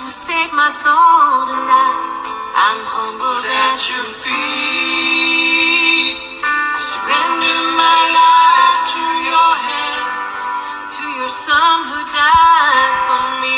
save my soul tonight. I'm humbled at your feet. I surrender my life to your hands, to your son who died for me.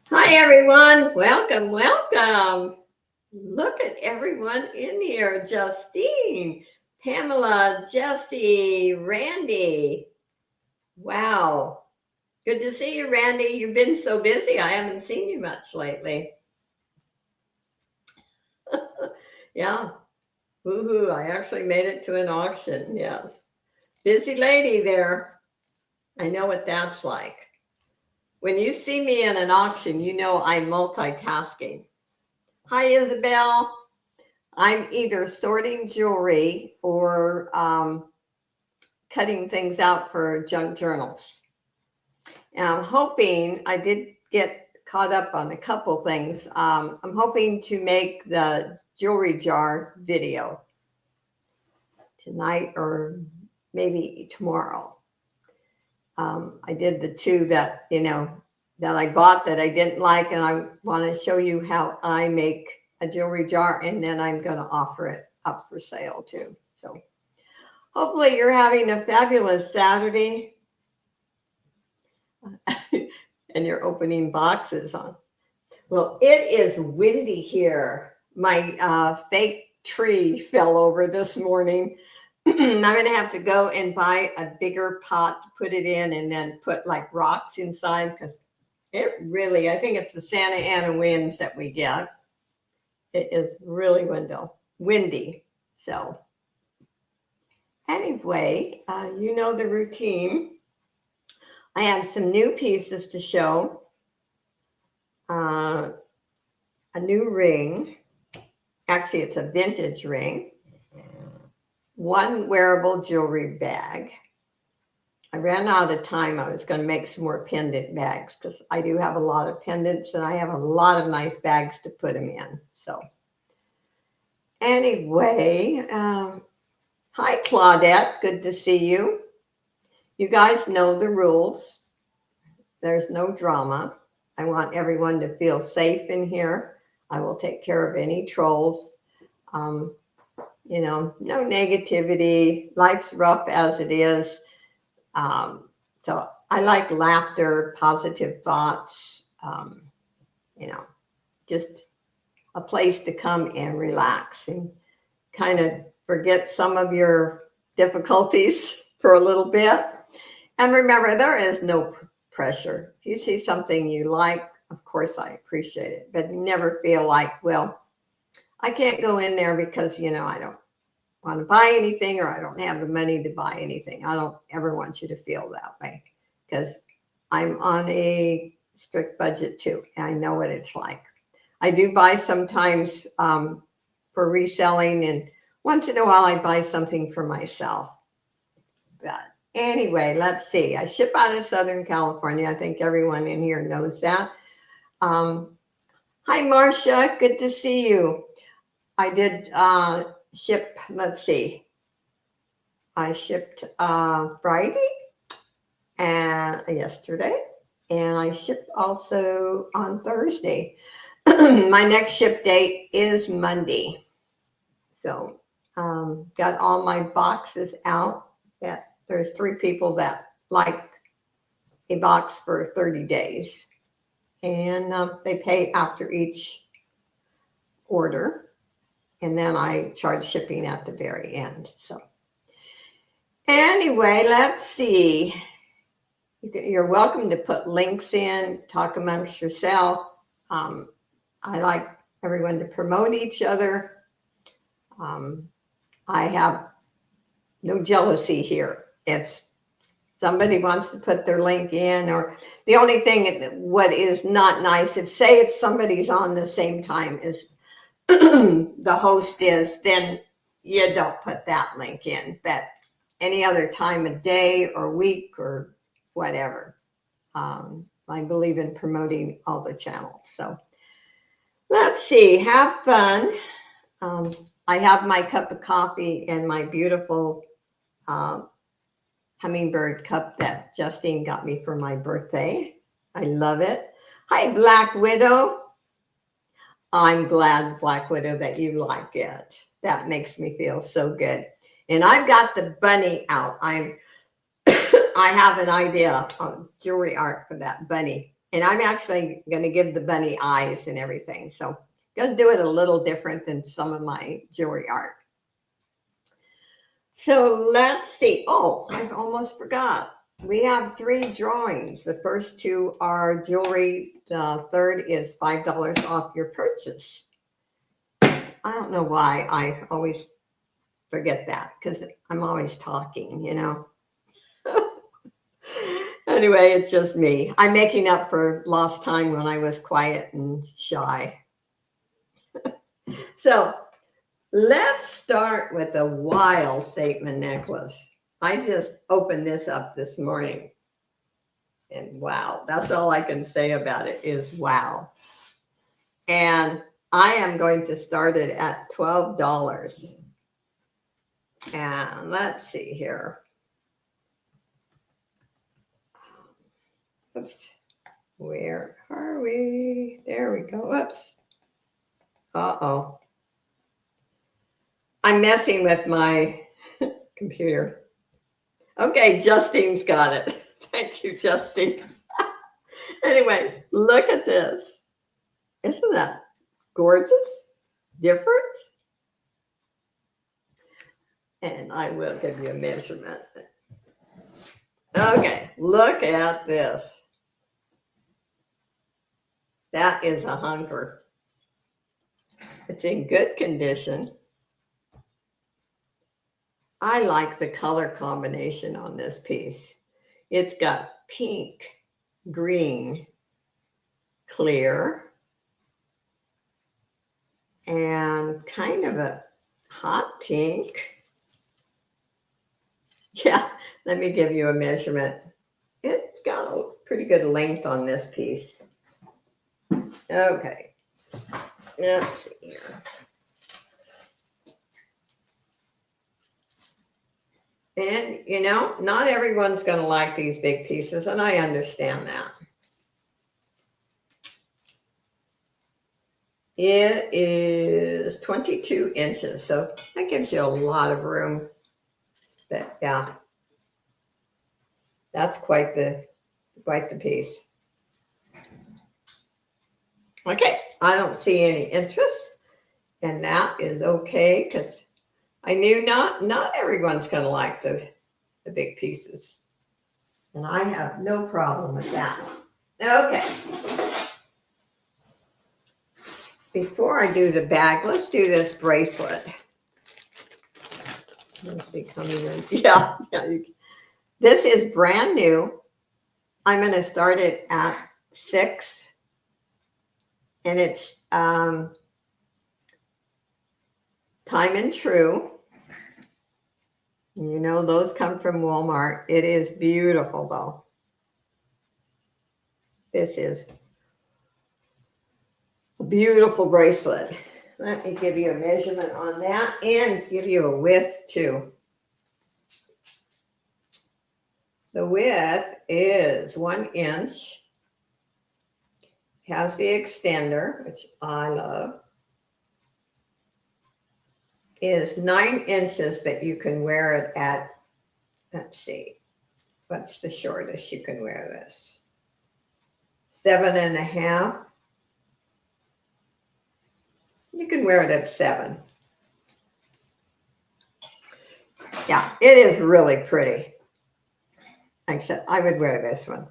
Hi, everyone. Welcome, welcome. Look at everyone in here. Justine, Pamela, Jesse, Randy. Wow. Good to see you, Randy. You've been so busy. I haven't seen you much lately. Yeah. Woohoo. I actually made it to an auction. Yes. Busy lady there. I know what that's like. When you see me in an auction, you know I'm multitasking. Hi, Isabel. I'm either sorting jewelry or cutting things out for junk journals. And I'm hoping, I did get caught up on a couple things. I'm hoping to make the jewelry jar video tonight or maybe tomorrow. I did the two that, that I bought that I didn't like, and I want to show you how I make a jewelry jar, and then I'm going to offer it up for sale too. So hopefully you're having a fabulous Saturday and you're opening boxes on. Well, it is windy here. My fake tree fell over this morning. I'm going to have to go and buy a bigger pot to put it in and then put like rocks inside, because it really, I think it's the Santa Ana winds that we get. It is really windy. So anyway, you know the routine. I have some new pieces to show. A new ring. Actually, it's a vintage ring. One wearable jewelry bag. I ran out of time. I was going to make some more pendant bags because I do have a lot of pendants and I have a lot of nice bags to put them in. So anyway, hi, Claudette. Good to see you. You guys know the rules. There's no drama. I want everyone to feel safe in here. I will take care of any trolls. No negativity. Life's rough as it is. So I like laughter, positive thoughts, just a place to come and relax and kind of forget some of your difficulties for a little bit. And remember, there is no pressure. If you see something you like, of course I appreciate it, but never feel like, well, I can't go in there because, I don't want to buy anything or I don't have the money to buy anything. I don't ever want you to feel that way because I'm on a strict budget too. And I know what it's like. I do buy sometimes for reselling, and once in a while I buy something for myself. But anyway, let's see. I ship out of Southern California. I think everyone in here knows that. Hi, Marcia. Good to see you. I did ship, let's see. I shipped Friday and yesterday, and I shipped also on Thursday. My next ship date is Monday. So got all my boxes out. There's 3 people that like a box for 30 days. and they pay after each order, and then I charge shipping at the very end. So anyway, let's see. You're welcome to put links in, talk amongst yourself. I like everyone to promote each other. I have no jealousy here. If somebody wants to put their link in, or the only thing what is not nice is, say if somebody's on the same time as the host is, then you don't put that link in. But any other time of day or week or whatever, I believe in promoting all the channels. So let's see, have fun. I have my cup of coffee and my beautiful hummingbird cup that Justine got me for my birthday. I love it. Hi, Black Widow. I'm glad, Black Widow, that you like it. That makes me feel so good. And I've got the bunny out. I have an idea of jewelry art for that bunny. And I'm actually going to give the bunny eyes and everything. So I'm going to do it a little different than some of my jewelry art. So let's see. Oh, I almost forgot. We have 3 drawings. The first 2 are jewelry. The third is $5 off your purchase. I don't know why I always forget that, because I'm always talking, you know. Anyway, it's just me. I'm making up for lost time when I was quiet and shy. So let's start with a wild statement necklace. I just opened this up this morning, and wow, that's all I can say about it is wow. And I am going to start it at $12. And let's see here. Oops. Where are we? There we go. Oops. Uh-oh. I'm messing with my computer. Okay, Justine's got it. Thank you, Justine. Anyway, look at this. Isn't that gorgeous? Different? And I will give you a measurement. Okay, look at this. That is a hunker. It's in good condition. I like the color combination on this piece. It's got pink, green, clear, and kind of a hot pink. Yeah, let me give you a measurement. It's got a pretty good length on this piece. Okay, let's see here. And, you know, not everyone's going to like these big pieces, and I understand that. It is 22 inches, so that gives you a lot of room. But, yeah, that's quite the piece. Okay, I don't see any interest, and that is okay, because I knew not everyone's going to like the big pieces. And I have no problem with that. Okay. Before I do the bag, let's do this bracelet. Let's see, coming in. Yeah. This is brand new. I'm going to start it at $6. And it's Time and True. You know, those come from Walmart. It is beautiful, though. This is a beautiful bracelet. Let me give you a measurement on that and give you a width, too. The width is 1 inch. Has the extender, which I love. Is 9 inches, but you can wear it at, let's see, what's the shortest you can wear this? 7.5. You can wear it at 7. Yeah, it is really pretty. Except I would wear this one.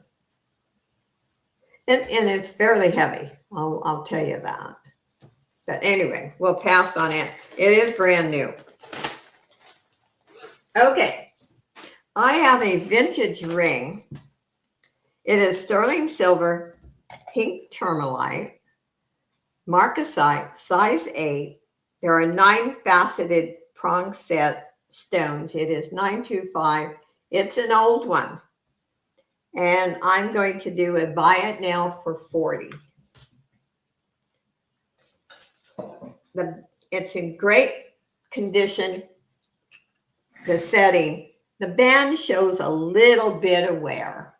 And it's fairly heavy. I'll tell you that. But anyway, we'll pass on it. It is brand new. Okay. I have a vintage ring. It is sterling silver, pink tourmaline, marcasite, size 8. There are 9 faceted prong set stones. It is 925. It's an old one. And I'm going to do a buy it now for 40. It's in great condition. The setting. The band shows a little bit of wear.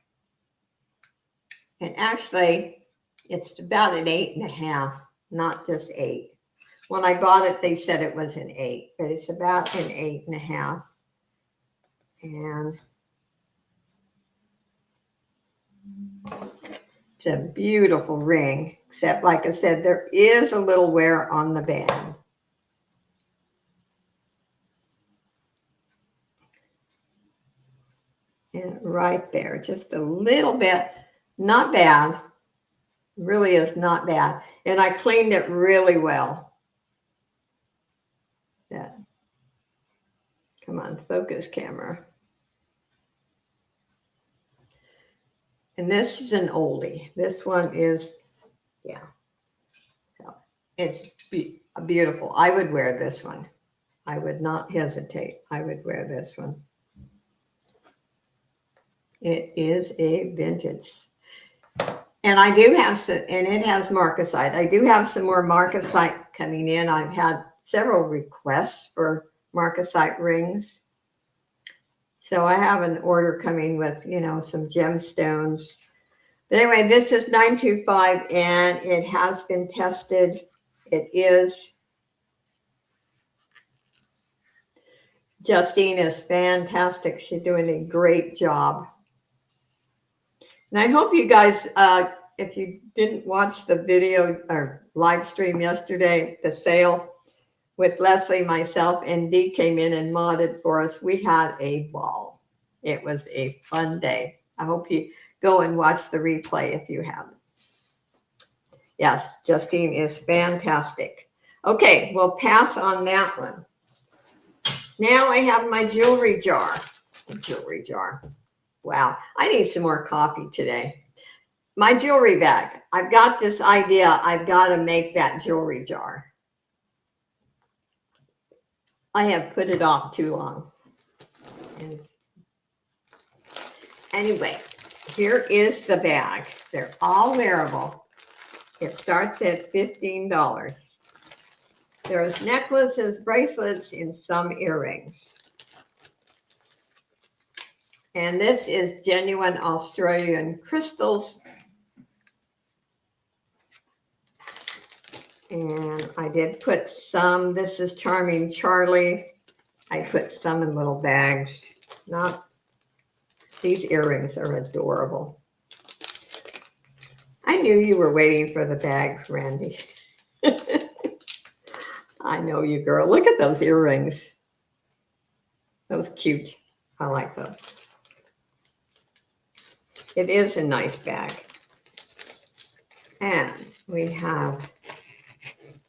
And actually, it's about an 8.5, not just 8. When I bought it, they said it was an 8, but it's about an 8.5. And it's a beautiful ring, except like I said, there is a little wear on the band. And right there, just a little bit, not bad, really is not bad. And I cleaned it really well. Yeah. Come on, focus camera. And this is an oldie. This one is, yeah. So it's beautiful. I would wear this one. I would not hesitate. I would wear this one. It is a vintage. And I do have some, and it has marcasite. I do have some more marcasite coming in. I've had several requests for marcasite rings. So I have an order coming with, some gemstones. But anyway, this is 925 and it has been tested. It is. Justine is fantastic. She's doing a great job. And I hope you guys, if you didn't watch the video or live stream yesterday, the sale with Leslie, myself, and Dee came in and modded for us. We had a ball. It was a fun day. I hope you go and watch the replay if you haven't. Yes, Justine is fantastic. Okay, we'll pass on that one. Now I have my jewelry jar. Wow, I need some more coffee today. My jewelry bag. I've got this idea. I've got to make that jewelry jar. I have put it off too long. And anyway, here is the bag. They're all wearable. It starts at $15. There's necklaces, bracelets, and some earrings. And this is genuine Australian crystals. And I did put some, this is Charming Charlie. I put some in little bags. These earrings are adorable. I knew you were waiting for the bag, Randy. I know you, girl. Look at those earrings. Those cute. I like those. It is a nice bag. And we have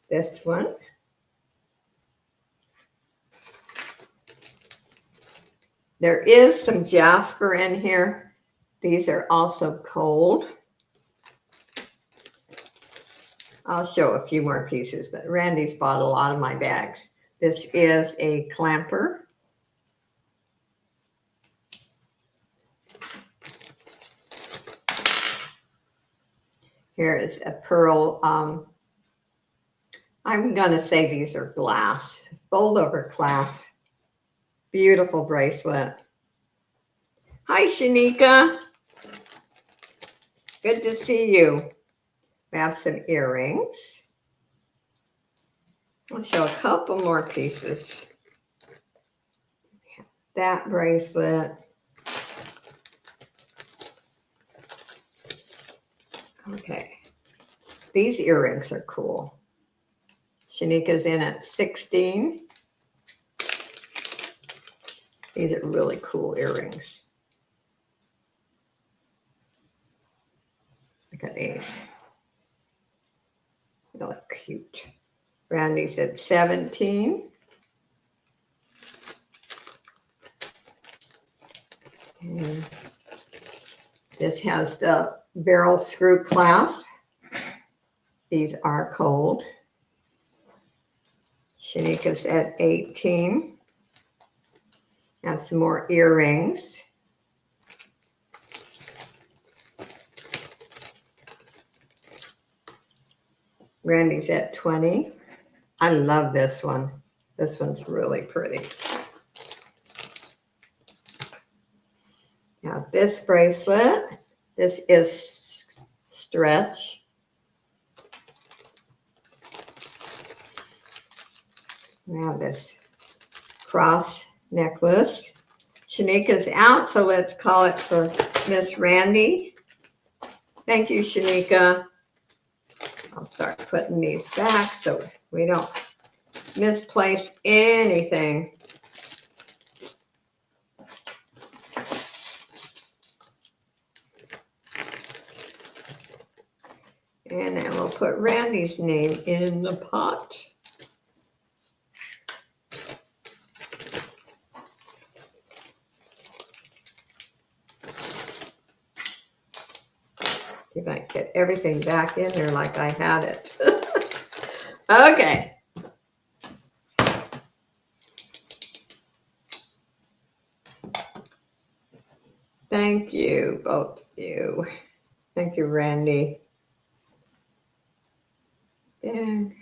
this one. There is some jasper in here. These are also cold. I'll show a few more pieces, but Randy's bought a lot of my bags. This is a clamper. Here is a pearl. I'm going to say these are glass, fold over clasp. Beautiful bracelet. Hi, Shanika. Good to see you. We have some earrings. I'll show a couple more pieces. That bracelet. Okay. These earrings are cool. Shanika's in at 16. These are really cool earrings. Look at these. They look cute. Randy's at 17. And this has the barrel screw clasp. These are cold. Shanika's at 18. Has some more earrings. Randy's at 20. I love this one. This one's really pretty. Now this bracelet, this is stretch. Now this cross necklace. Shanika's out, so let's call it for Miss Randy. Thank you, Shanika. I'll start putting these back so we don't misplace anything. And then we'll put Randy's name in the pot. You might get everything back in there like I had it. Okay. Thank you, both of you. Thank you, Randy. And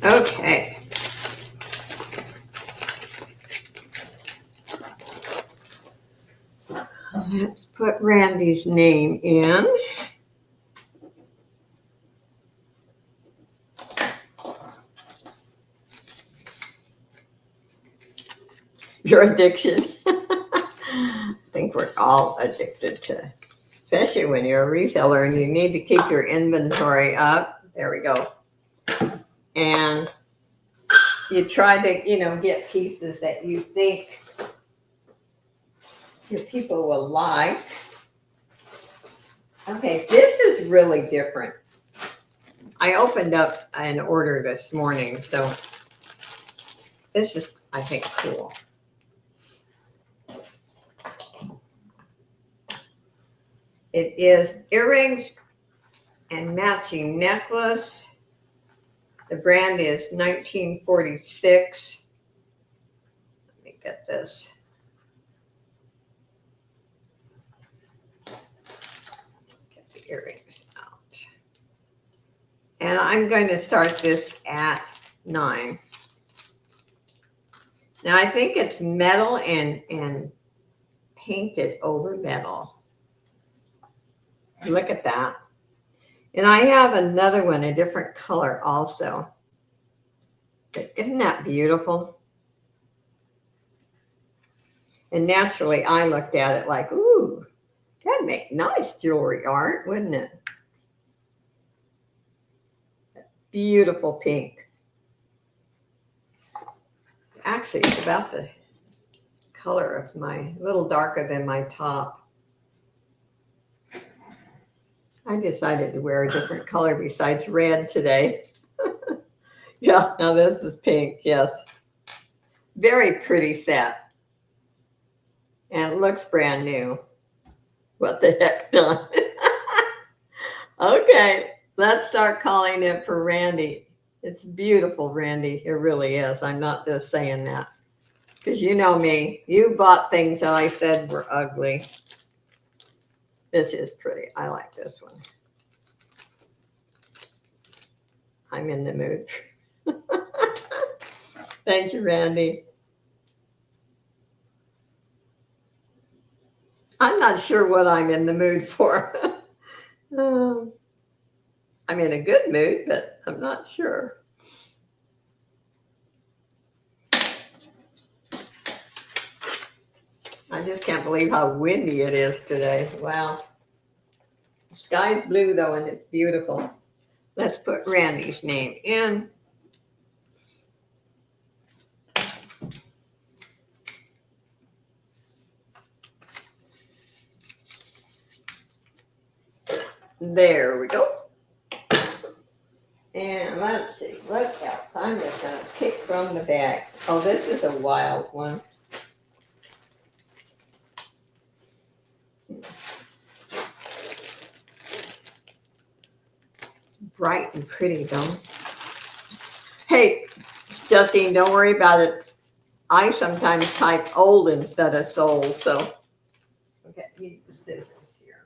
okay. Let's put Randy's name in. Your addiction. I think we're all addicted to, especially when you're a reseller and you need to keep your inventory up. There we go. And you try to, get pieces that you think your people will like. Okay, this is really different. I opened up an order this morning, so this is, I think, cool. It is earrings and matching necklace. The brand is 1946. Let me get this. Get the earrings out. And I'm going to start this at 9. Now I think it's metal and painted over metal. Look at that. And I have another one, a different color also. But isn't that beautiful? And naturally, I looked at it like, ooh, that'd make nice jewelry art, wouldn't it? Beautiful pink. Actually, it's about the color of a little darker than my top. I decided to wear a different color besides red today. Yeah, now this is pink, yes. Very pretty set. And it looks brand new. What the heck, not? Okay, let's start calling it for Randy. It's beautiful, Randy. It really is. I'm not just saying that. Because you know me. You bought things that I said were ugly. This is pretty. I like this one. I'm in the mood. Thank you, Randy. I'm not sure what I'm in the mood for. I'm in a good mood, but I'm not sure. I just can't believe how windy it is today. Wow. The sky's blue though, and it's beautiful. Let's put Randy's name in. There we go. And let's see, what else? I'm just going to pick from the bag. Oh, this is a wild one. Bright and pretty, though. Hey, Justine, don't worry about it. I sometimes type old instead of sold, so. Okay, need the scissors here.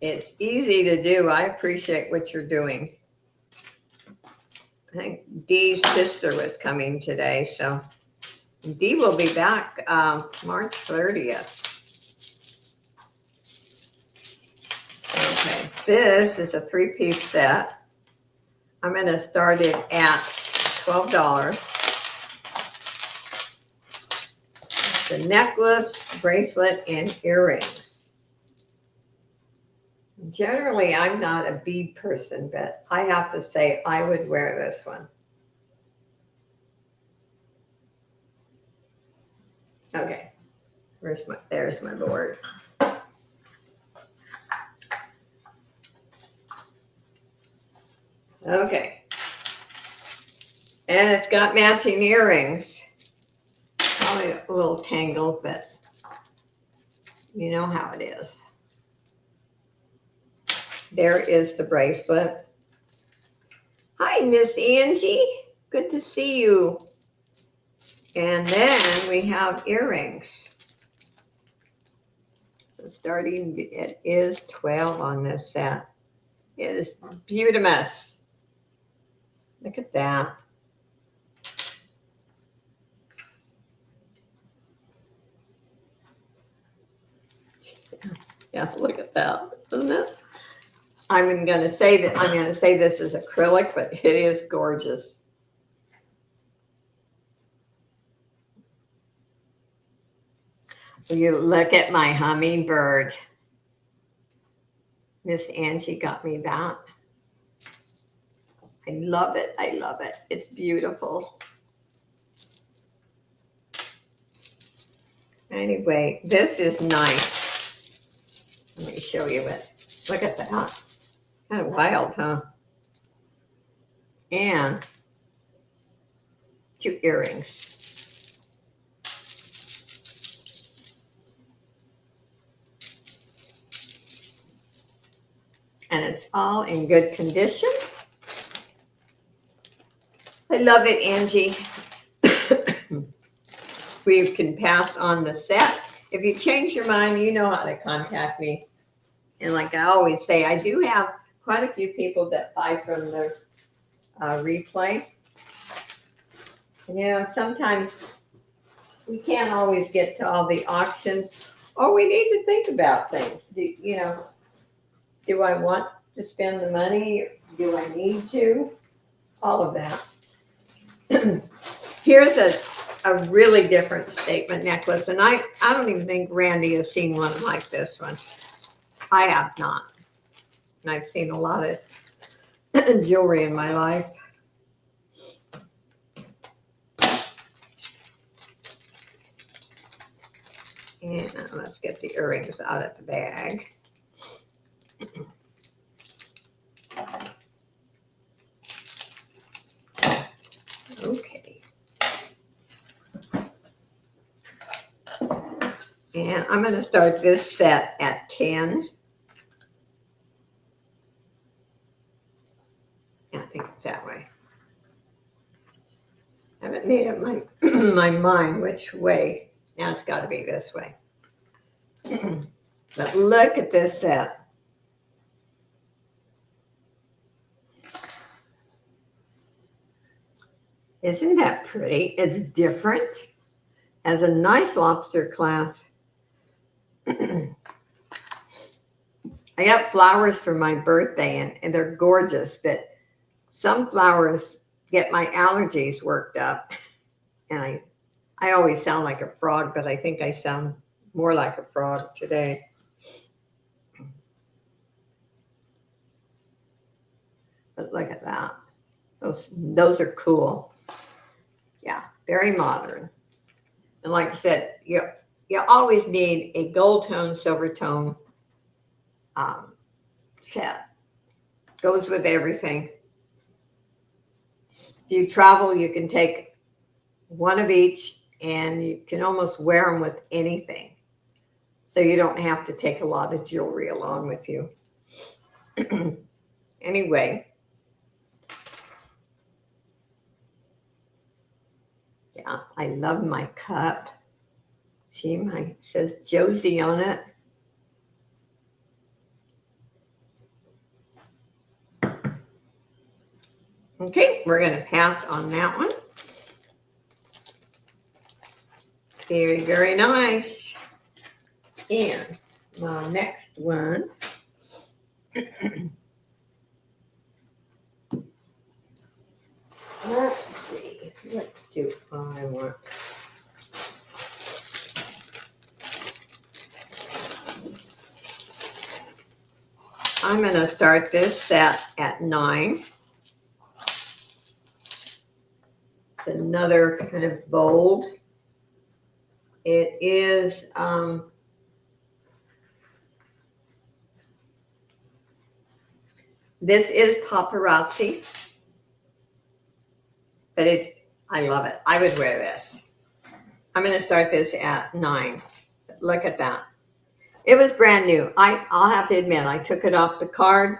It's easy to do. I appreciate what you're doing. I think Dee's sister was coming today, so Dee will be back March 30th. Okay, this is a 3-piece set. I'm going to start it at $12. The necklace, bracelet, and earrings. Generally, I'm not a bead person, but I have to say I would wear this one. Okay, there's my board. Okay. And it's got matching earrings. Probably a little tangled, but you know how it is. There is the bracelet. Hi, Miss Angie. Good to see you. And then we have earrings. So starting, it is 12 on this set. It is beautiful. Look at that. Yeah, look at that, isn't it? I'm going to say this is acrylic, but it is gorgeous. You look at my hummingbird. Miss Angie got me that. I love it. I love it. It's beautiful. Anyway, this is nice. Let me show you it. Look at that. Kind of wild, huh? And 2 earrings. And it's all in good condition. I love it, Angie. We can pass on the set. If you change your mind, you know how to contact me. And like I always say, I do have quite a few people that buy from the replay. And, you know, sometimes we can't always get to all the auctions, or we need to think about things. Do I want to spend the money? Do I need to? All of that. Here's a really different statement necklace, and I don't even think Randy has seen one like this one. I have not. And I've seen a lot of jewelry in my life. And let's get the earrings out of the bag. Okay. And I'm going to start this set at 10. Yeah, I think it's that way. I haven't made up my mind which way. Now it's got to be this way. But look at this set. Isn't that pretty? It's different. Has a nice lobster clasp. I got flowers for my birthday, and they're gorgeous, but some flowers get my allergies worked up, and I I always sound like a frog, but I think I sound more like a frog today. But look at that. Those are cool. Yeah, very modern. And like I said, you always need a gold tone, silver tone um, set. Goes with everything. If you travel, you can take one of each and you can almost wear them with anything. So you don't have to take a lot of jewelry along with you. Anyway, yeah, I love my cup. See, it says Josie on it. Okay, we're going to pass on that one. Very, very nice. And my next one. Let's see. What do I want? I'm going to start this set at 9. It's another kind of bold. It is this is paparazzi, but I love it. I would wear this. I'm going to start this at 9. Look at that. It was brand new. I'll have to admit, I took it off the card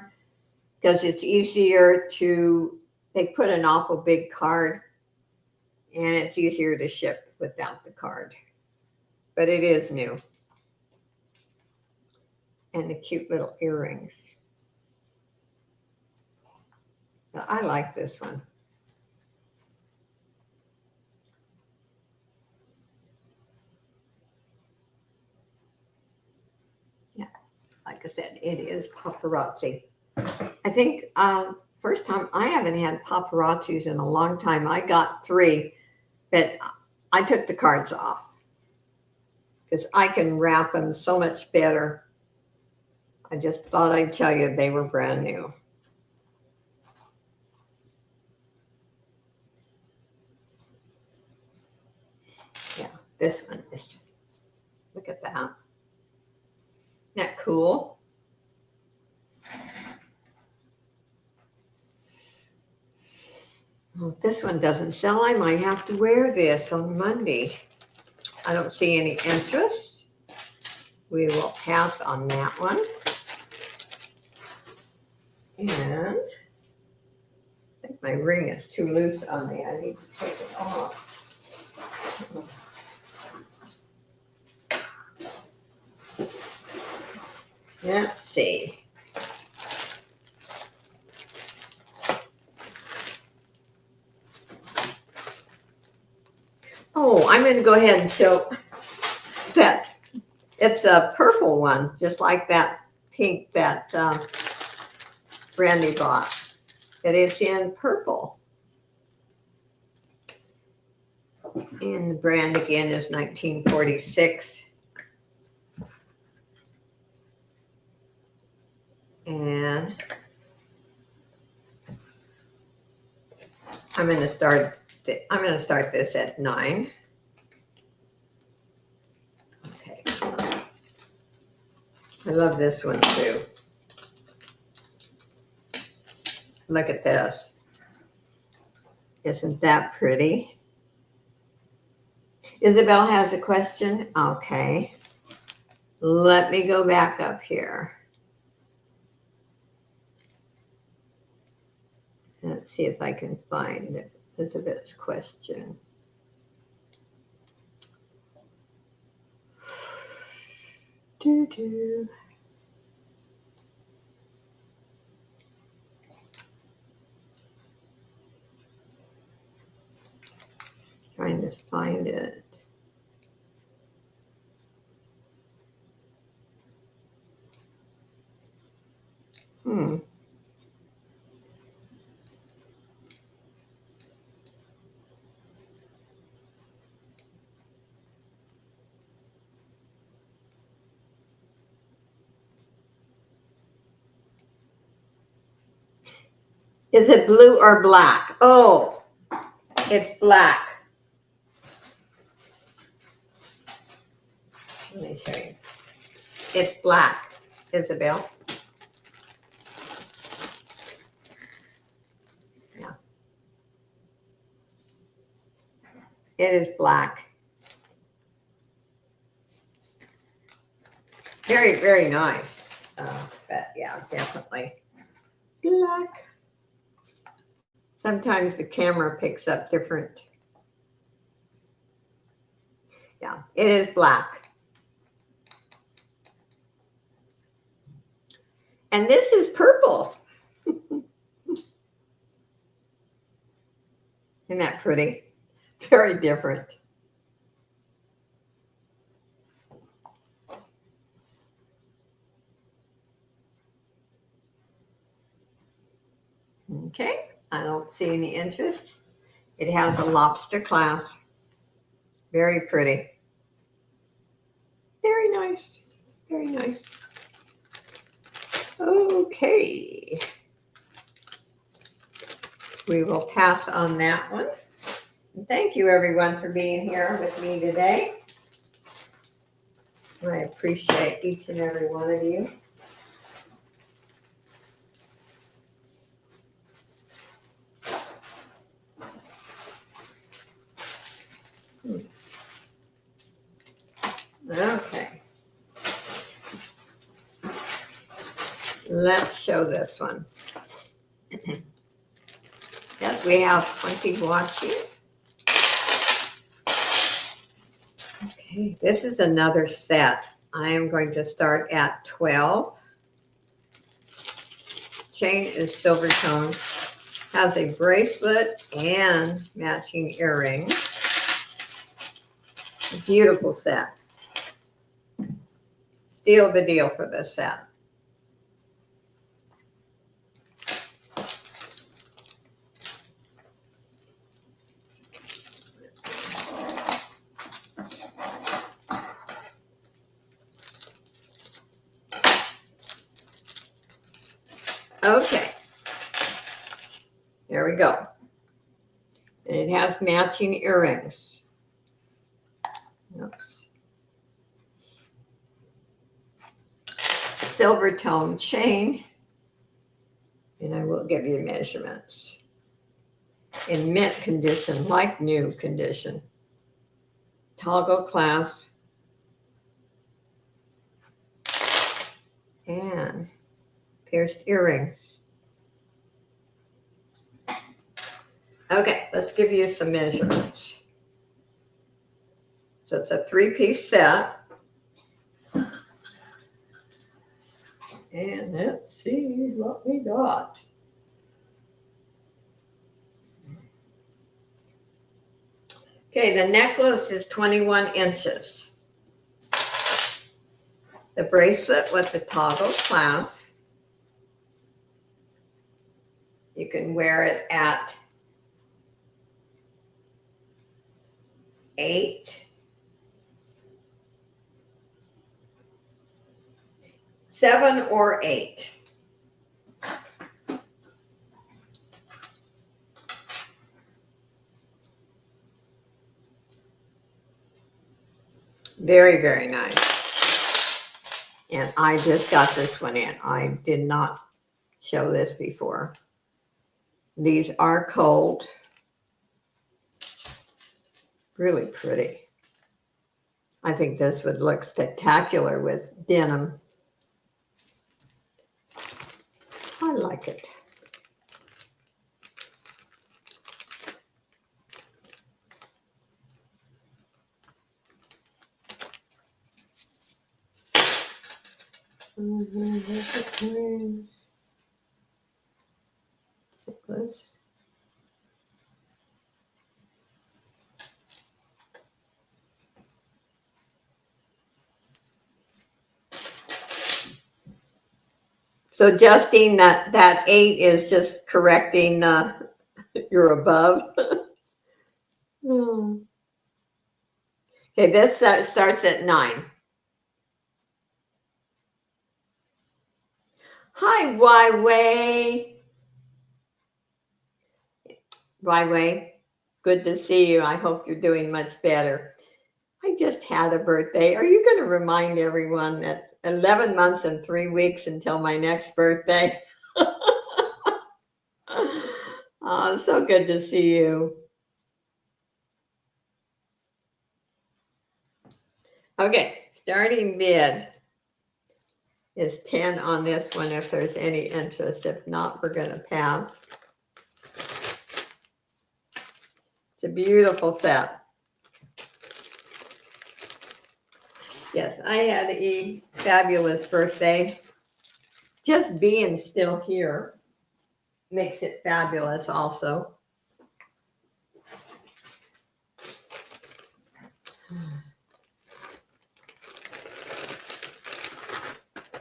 because it's easier to, they put an awful big card and it's easier to ship without the card. But it is new. And the cute little earrings. I like this one. Yeah, like I said, it is paparazzi. I think first time I haven't had paparazzis in a long time. I got 3, but I took the cards off because I can wrap them so much better. I just thought I'd tell you they were brand new. Yeah, this one is, look at that. Isn't that cool? Well, if this one doesn't sell, I might have to wear this on Monday. I don't see any interest. We will pass on that one. And I think my ring is too loose on me. I need to take it off. Let's see. Oh, I'm going to go ahead and show that. It's a purple one, just like that pink that Brandy bought. It is in purple. And the brand again is 1946. And I'm going to start this at 9. Okay. I love this one too. Look at this. Isn't that pretty? Isabel has a question. Okay. Let me go back up here. Let's see if I can find Elizabeth's question. Doo-doo. Trying to find it. Is it blue or black? Oh, it's black. Let me show you. It's black, Isabel. Yeah. It is black. Very, very nice. But yeah, definitely black. Sometimes the camera picks up different. Yeah, it is black. And this is purple. Isn't that pretty? Very different. Okay, I don't see any inches. It has a lobster clasp. Very pretty. Very nice. Very nice. Okay. We will pass on that one. Thank you, everyone, for being here with me today. I appreciate each and every one of you. Okay. Let's show this one. Yes, we have 20 watching. Okay, this is another set. I am going to start at 12. Chain is silver tone. Has a bracelet and matching earrings. Beautiful set. Steal the deal for this set. Okay. There we go. And it has matching earrings. Oops. Silver tone chain. And I will give you measurements. In mint condition, like new condition. Toggle clasp. And pierced earrings. Okay, let's give you some measurements. So it's a 3-piece set. And let's see what we got. Okay, the necklace is 21 inches. The bracelet with the toggle clasp. You can wear it at 8, 7 or 8. Very, very nice. And I just got this one in. I did not show this before. These are cold. Really pretty. I think this would look spectacular with denim. I like it. So Justine, that 8 is just correcting you're above. Okay, this starts at 9. Hi, Wai Wei. By the way, good to see you. I hope you're doing much better. I just had a birthday. Are you going to remind everyone that 11 months and 3 weeks until my next birthday? Oh, so good to see you. Okay, starting bid is 10 on this one if there's any interest. If not, we're going to pass. It's a beautiful set. Yes, I had a fabulous birthday. Just being still here makes it fabulous also.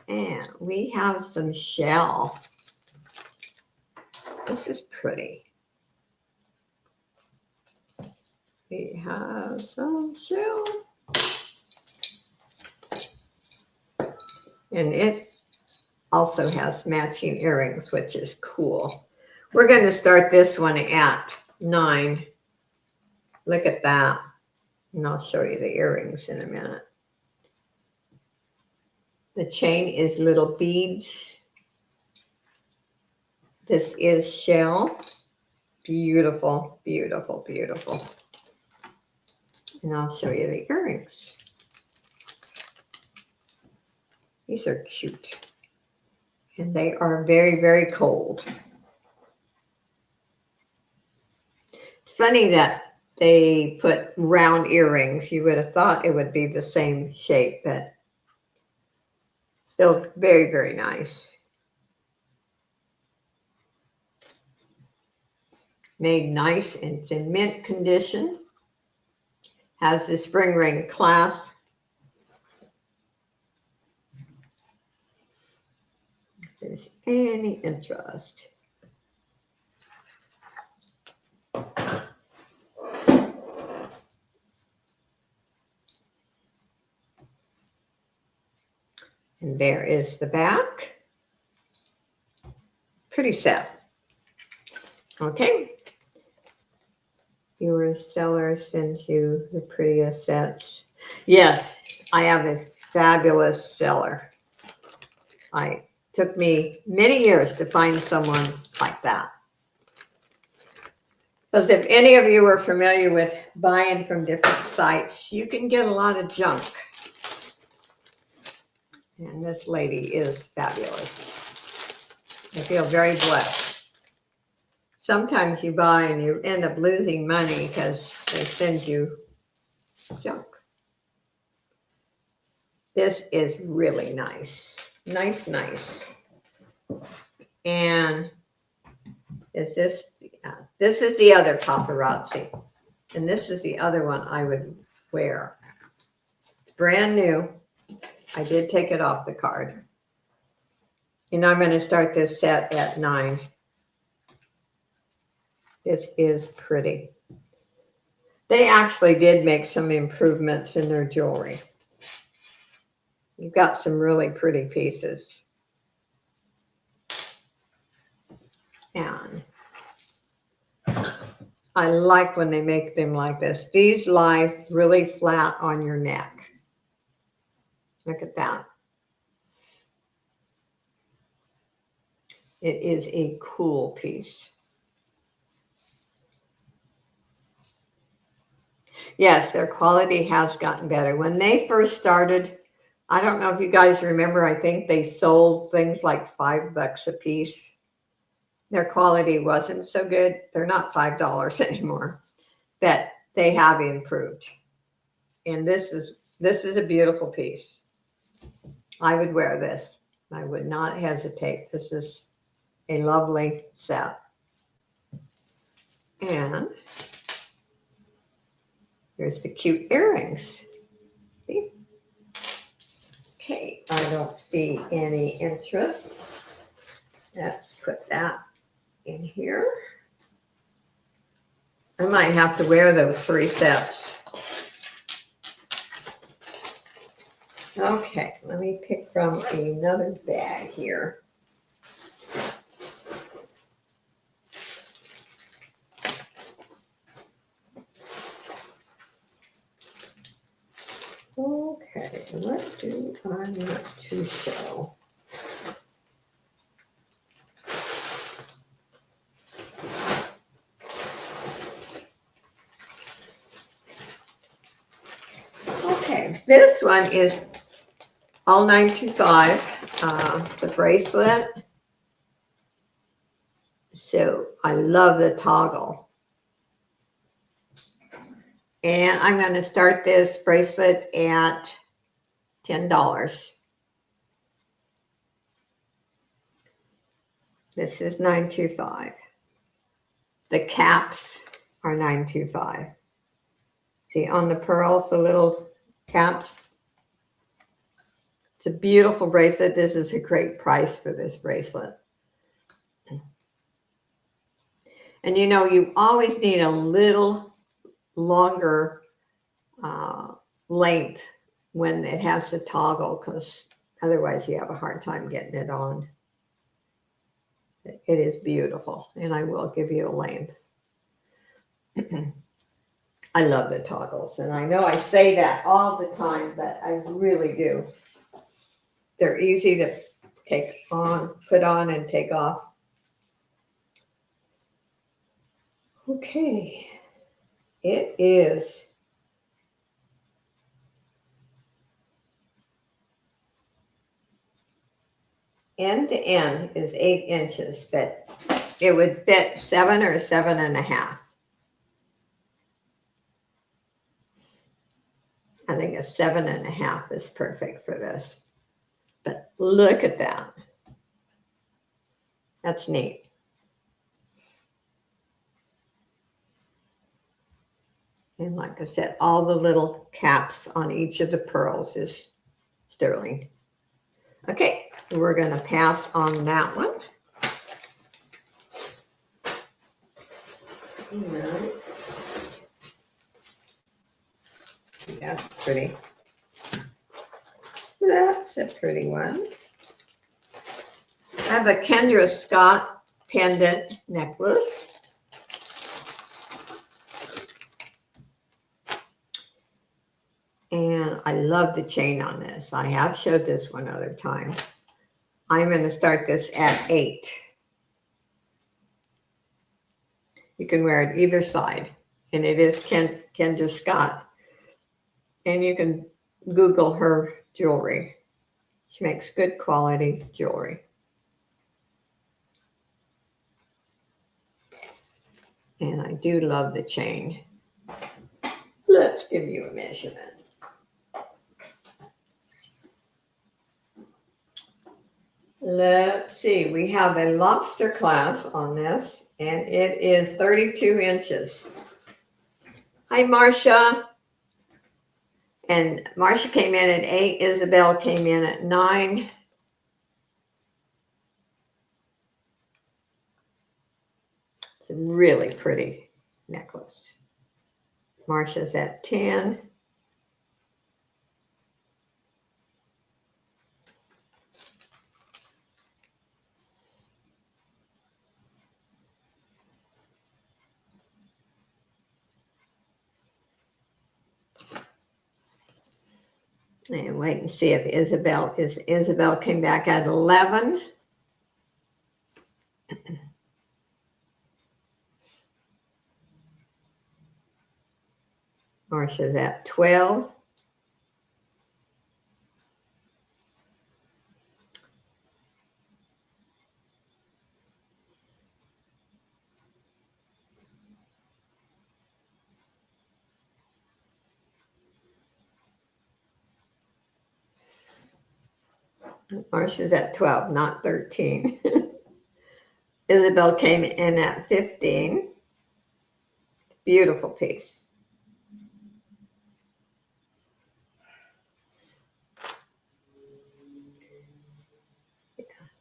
And we have some shell. This is pretty. We have some shell. And it also has matching earrings, which is cool. We're going to start this one at 9. Look at that. And I'll show you the earrings in a minute. The chain is little beads. This is shell. Beautiful, beautiful, beautiful. And I'll show you the earrings. These are cute. And they are very, very cold. It's funny that they put round earrings. You would have thought it would be the same shape, but still very, very nice. Made nice and it's in mint condition. Has the spring ring clasp. If there's any interest. And there is the back. Pretty set. Okay. Your seller sends you the prettiest sets. Yes, I have a fabulous seller. It took me many years to find someone like that. Because if any of you are familiar with buying from different sites, you can get a lot of junk. And this lady is fabulous. I feel very blessed. Sometimes you buy and you end up losing money because they send you junk. This is really nice. Nice, nice. And is this is the other paparazzi. And this is the other one I would wear. It's brand new. I did take it off the card. And I'm going to start this set at 9. This is pretty. They actually did make some improvements in their jewelry. You've got some really pretty pieces. And I like when they make them like this. These lie really flat on your neck. Look at that. It is a cool piece. Yes, their quality has gotten better. When they first started, I don't know if you guys remember, I think they sold things like $5 a piece. Their quality wasn't so good. They're not $5 anymore, but they have improved. And this is a beautiful piece. I would wear this. I would not hesitate. This is a lovely set. And here's the cute earrings. See? Okay, I don't see any interest. Let's put that in here. I might have to wear those 3 sets. Okay, let me pick from another bag here. what do I want to show? Okay, this one is all 925, the bracelet. So I love the toggle. And I'm going to start this bracelet at $10. This is 925. The caps are 925. See on the pearls, the little caps. It's a beautiful bracelet. This is a great price for this bracelet. And you know, you always need a little longer length when it has the toggle, because otherwise you have a hard time getting it on. It is beautiful, and I will give you a length. I love the toggles, and I know I say that all the time, but I really do. They're easy to take on, put on, and take off. Okay, it is end to end is 8 inches, but it would fit 7 or 7.5. I think a 7.5 is perfect for this. But look at that. That's neat. And like I said, all the little caps on each of the pearls is sterling. Okay, we're going to pass on that one. Right. That's pretty. That's a pretty one. I have a Kendra Scott pendant necklace. And I love the chain on this. I have showed this one other time. I'm going to start this at 8. You can wear it either side. And it is Kendra Scott. And you can Google her jewelry. She makes good quality jewelry. And I do love the chain. Let's give you a measurement. Let's see, we have a lobster clasp on this, and it is 32 inches. Hi, Marcia. And Marcia came in at 8, Isabel came in at 9. It's a really pretty necklace. Marcia's at 10. And wait and see if Isabel came back at 11. Marcia's at 12. Marcia's at 12, not 13. Isabel came in at 15. Beautiful piece.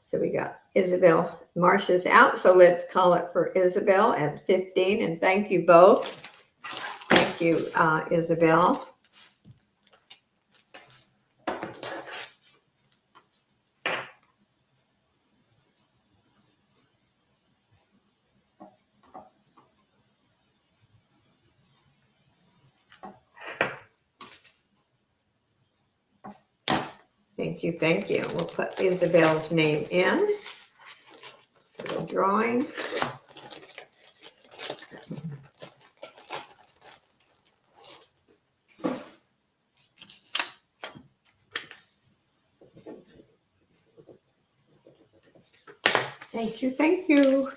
So we got Isabel. Marcia's out, so let's call it for Isabel at 15. And thank you both. Thank you, Isabel. Thank you, thank you. We'll put Isabel's name in for the drawing. Thank you, thank you.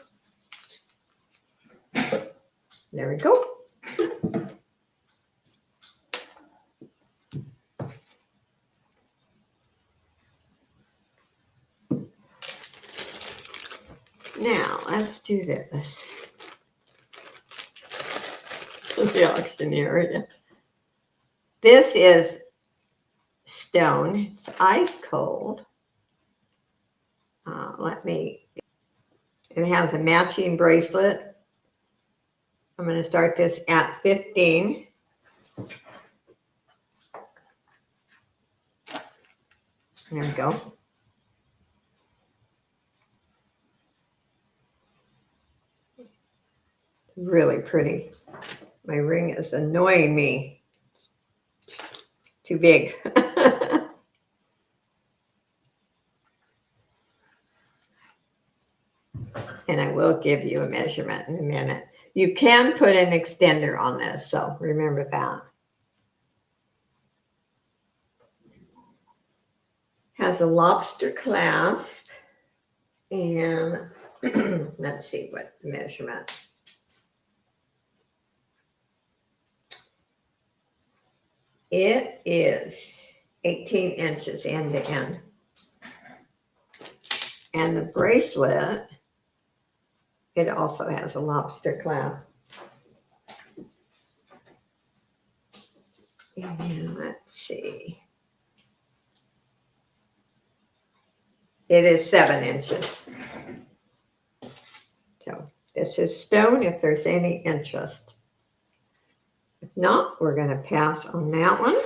There we go. Now, let's do this. The auctioneer. This is stone. It's ice cold. It has a matching bracelet. I'm going to start this at 15. There we go. Really pretty. My ring is annoying me. Too big. And I will give you a measurement in a minute. You can put an extender on this, so remember that. Has a lobster clasp, and let's see what the measurement. It is 18 inches end to end. And the bracelet, it also has a lobster clasp. And let's see. It is 7 inches. So this is stone if there's any interest. If not, we're going to pass on that one.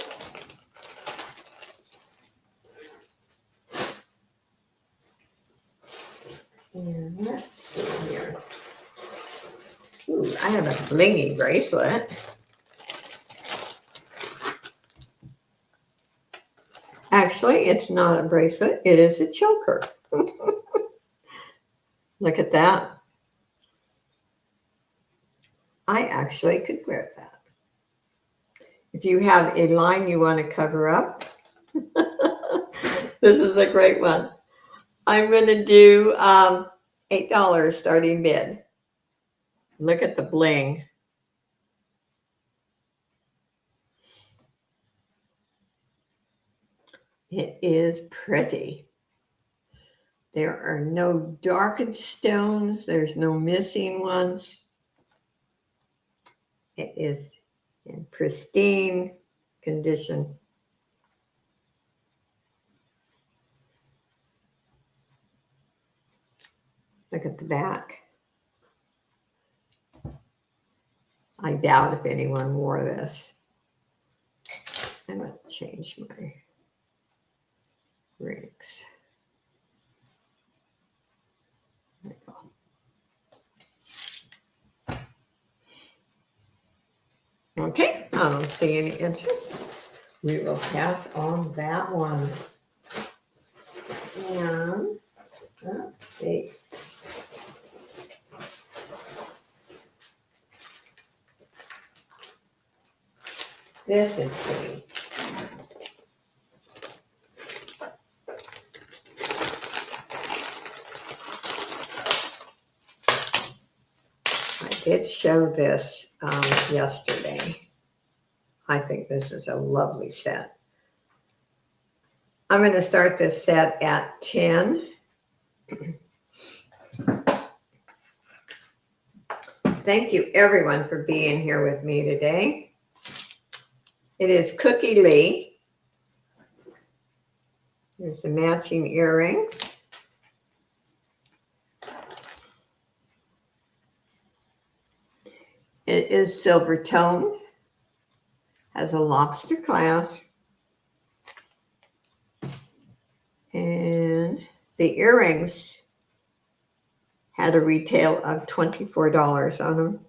And let's see here. Ooh, I have a blingy bracelet. Actually, it's not a bracelet. It is a choker. Look at that. I actually could wear that. If you have a line you want to cover up, this is a great one. I'm going to do $8 starting bid. Look at the bling. It is pretty. There are no darkened stones. There's no missing ones. It is in pristine condition. Look at the back. I doubt if anyone wore this. I'm going to change my rings. There we go. Okay, I don't see any interest. We will pass on that one. And let's see. This is pretty. I did show this yesterday. I think this is a lovely set. I'm going to start this set at 10. Thank you everyone for being here with me today. It is Cookie Lee. There's the matching earring. It is silver tone. Has a lobster clasp. And the earrings had a retail of $24 on them.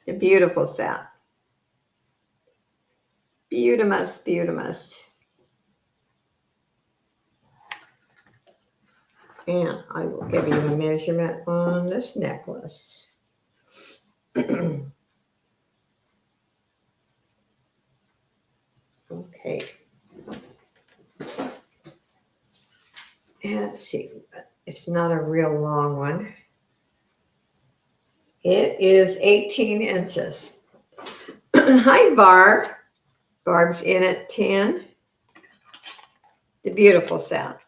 A beautiful set. Beautimous, beautimous. And I will give you a measurement on this necklace. Okay. And let's see, it's not a real long one. It is 18 inches. Hi, Barb. Barb's in at 10. The beautiful set.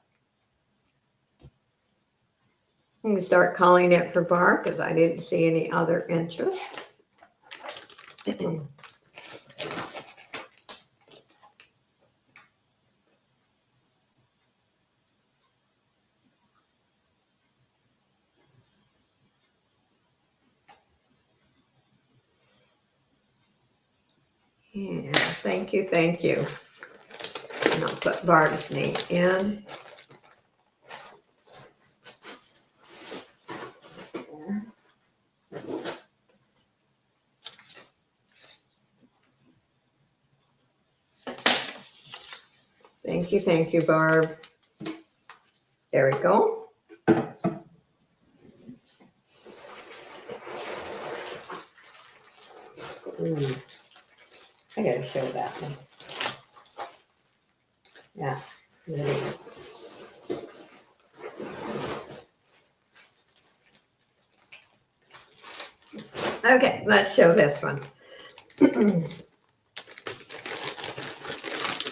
I'm going to start calling it for Barb because I didn't see any other interest. Yeah, thank you, thank you. And I'll put Barb's name in. Thank you, Barb. There we go. Ooh, I gotta show that one. Yeah. Okay, let's show this one.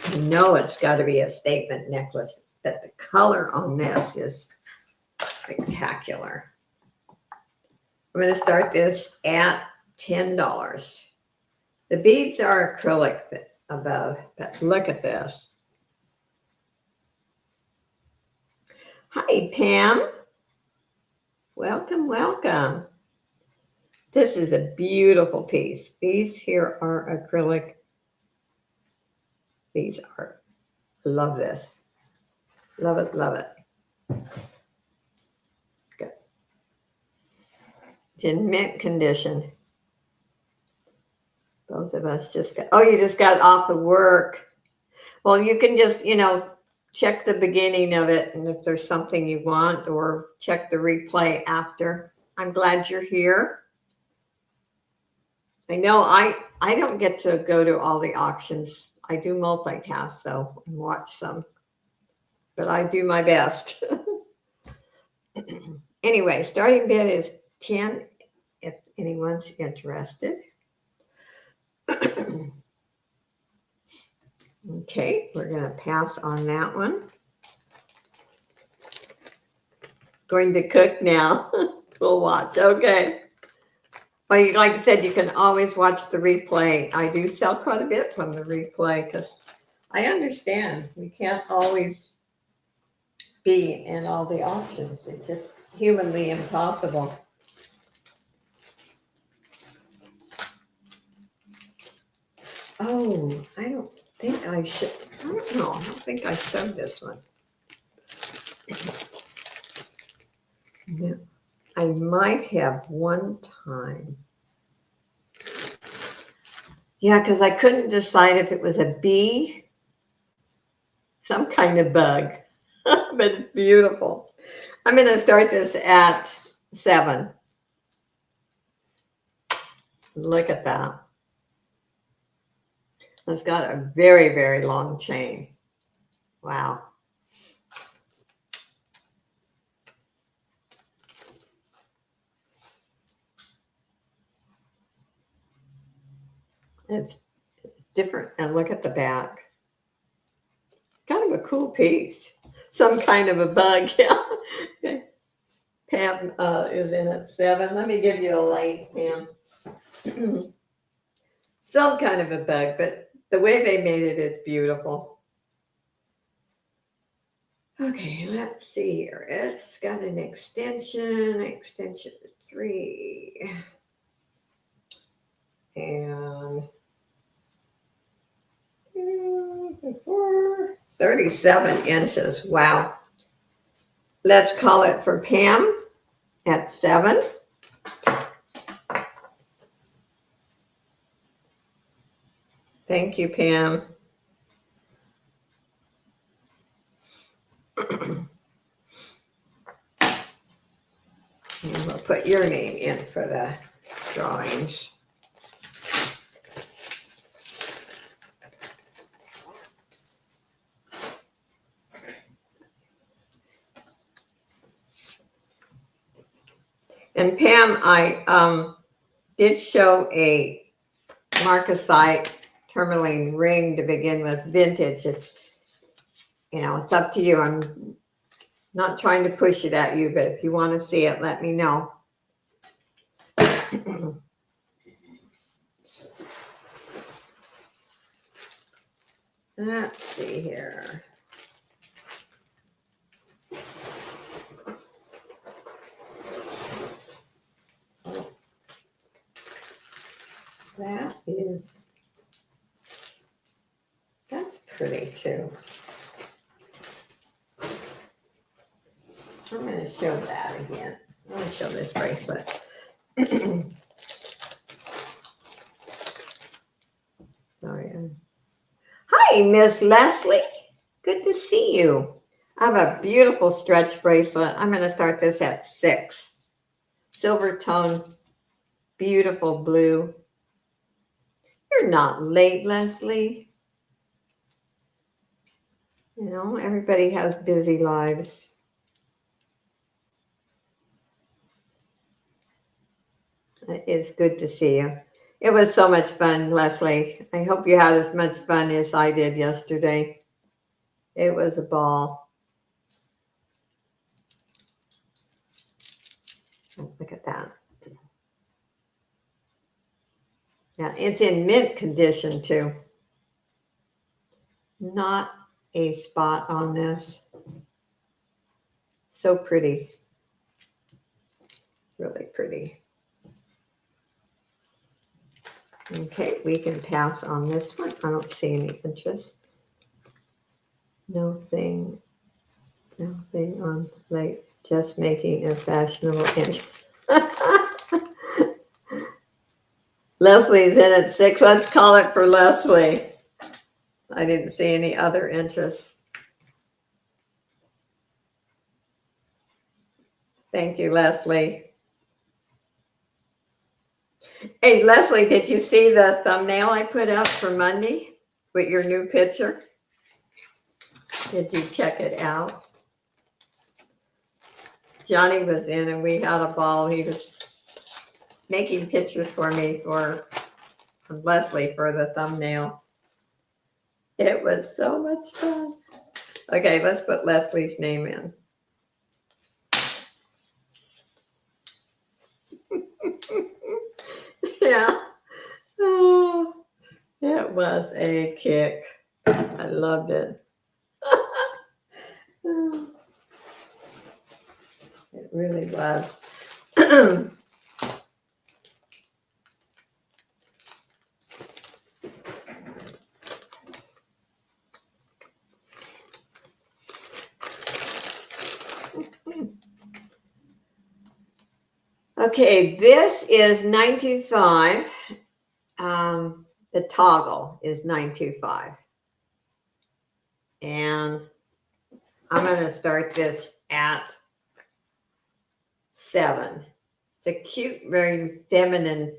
I know it's got to be a statement necklace, but the color on this is spectacular. I'm going to start this at $10. The beads are acrylic above, but look at this. Hi, Pam. Welcome, welcome. This is a beautiful piece. These here are acrylic. These are, love this. Love it, love it. Good. It's in mint condition. Both of us just got, oh, you just got off of work. Well, you can just, check the beginning of it, and if there's something you want, or check the replay after. I'm glad you're here. I know I don't get to go to all the auctions. I do multitask, though, and watch some. But I do my best. Anyway, starting bid is 10 if anyone's interested. Okay, we're going to pass on that one. Going to cook now. We'll watch. Okay. Well, like I said, you can always watch the replay. I do sell quite a bit from the replay because I understand we can't always be in all the auctions. It's just humanly impossible. Oh, I don't think I should. I don't know. I don't think I showed this one. No, I might have one time. Yeah, because I couldn't decide if it was a bee, some kind of bug, but it's beautiful. I'm going to start this at 7. Look at that. It's got a very, very long chain. Wow. It's different. And look at the back. Kind of a cool piece. Some kind of a bug. Yeah. Pam is in at 7. Let me give you a light, Pam. Some kind of a bug, but the way they made it is beautiful. Okay, let's see here. It's got an extension 3. And 37 inches. Wow. Let's call it for Pam at 7. Thank you, Pam. And we'll put your name in for the drawings. And Pam, I did show a marcasite tourmaline ring to begin with, vintage. It's, it's up to you. I'm not trying to push it at you, but if you want to see it, let me know. Let's see here. That's pretty too. I'm going to show that again. I'm going to show this bracelet. Sorry. Hi, Miss Leslie. Good to see you. I have a beautiful stretch bracelet. I'm going to start this at 6. Silver tone, beautiful blue. You're not late, Leslie. Everybody has busy lives. It's good to see you. It was so much fun, Leslie. I hope you had as much fun as I did yesterday. It was a ball. Look at that. Yeah, it's in mint condition too. Not a spot on this. So pretty. Really pretty. Okay, we can pass on this one. I don't see any interest. Nothing on late. Just making a fashionable interest. Leslie's in at 6. Let's call it for Leslie. I didn't see any other interest. Thank you, Leslie. Hey, Leslie, did you see the thumbnail I put up for Monday with your new picture? Did you check it out? Johnny was in and we had a ball. He was making pictures for me for Leslie for the thumbnail. It was so much fun. Okay, let's put Leslie's name in. Yeah. Oh, it was a kick. I loved it. It really was. Okay, this is 925. The toggle is 925. And I'm going to start this at 7. It's a cute, very feminine.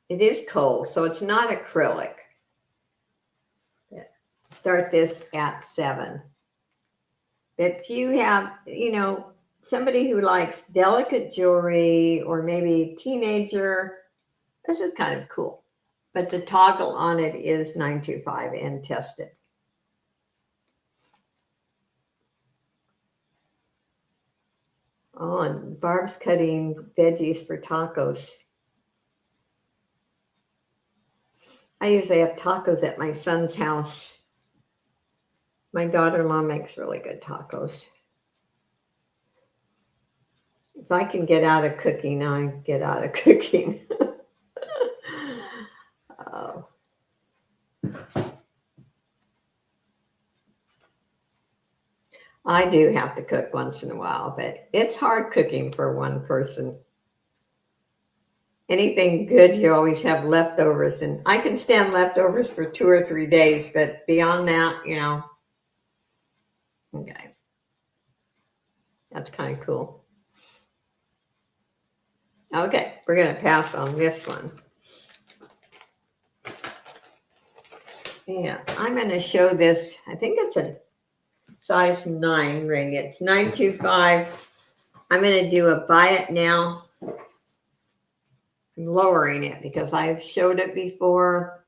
It is cold, so it's not acrylic. Start this at 7. If you have, somebody who likes delicate jewelry or maybe teenager, this is kind of cool. But the toggle on it is 925 and tested. Oh, and Barb's cutting veggies for tacos. I usually have tacos at my son's house. My daughter-in-law makes really good tacos. If I can get out of cooking, I get out of cooking. Oh. I do have to cook once in a while, but it's hard cooking for one person. anything good, you always have leftovers. And I can stand leftovers for 2 or 3 days, but beyond that, okay. That's kind of cool. Okay, we're going to pass on this one. Yeah, I'm going to show this. I think it's a size 9 ring. It's 925. I'm going to do a buy it now. I'm lowering it because I've showed it before.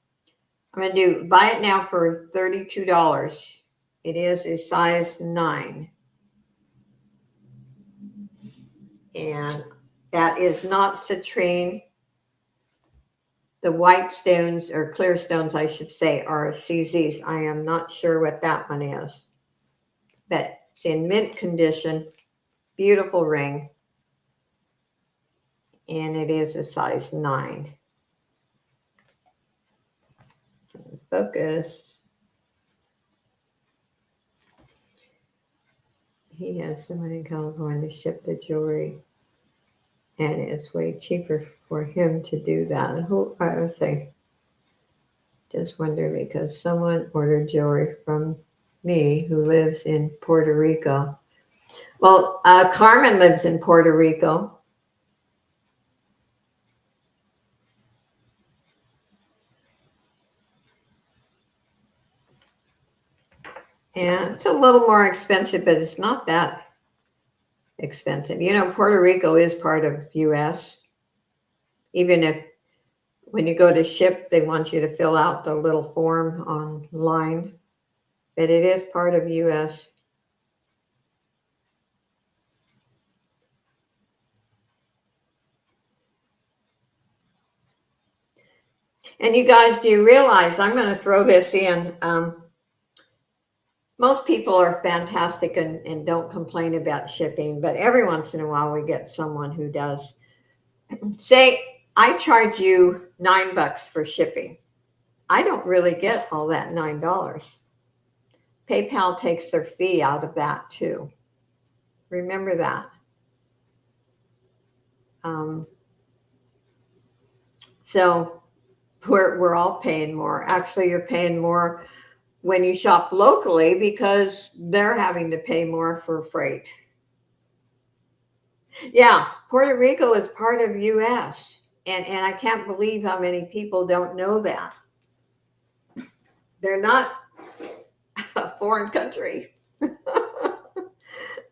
I'm going to do buy it now for $32. It is a size 9. And that is not citrine. The white stones, or clear stones, I should say, are CZs. I am not sure what that one is. But it's in mint condition. Beautiful ring. And it is a size 9. Focus. He has someone in California to ship the jewelry. And it's way cheaper for him to do that. Who, I would say, just wonder because someone ordered jewelry from me who lives in Puerto Rico. Well, Carmen lives in Puerto Rico. And it's a little more expensive, but it's not that expensive. Puerto Rico is part of U.S. Even if when you go to ship, they want you to fill out the little form online. But it is part of U.S. And you guys, do you realize, I'm going to throw this in, most people are fantastic and don't complain about shipping, but every once in a while we get someone who does. Say, I charge you $9 for shipping. I don't really get all that $9. PayPal takes their fee out of that too. Remember that. So we're all paying more. Actually, you're paying more when you shop locally because they're having to pay more for freight. Yeah, Puerto Rico is part of U.S. And I can't believe how many people don't know that. They're not a foreign country.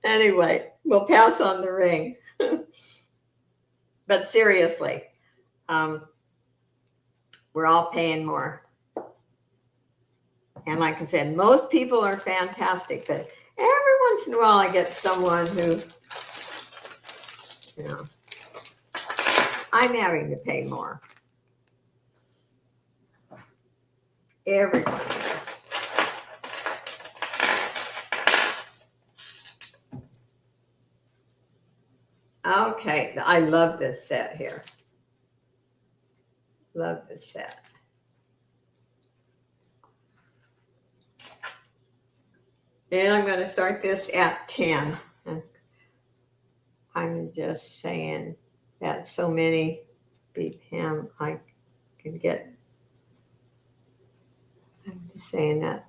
Anyway, we'll pass on the ring. But seriously, we're all paying more. And like I said, most people are fantastic, but every once in a while I get someone who, I'm having to pay more. Everyone. Okay, I love this set here. Love this set. And I'm going to start this at 10. I'm just saying that so many beat him, I can get. I'm just saying that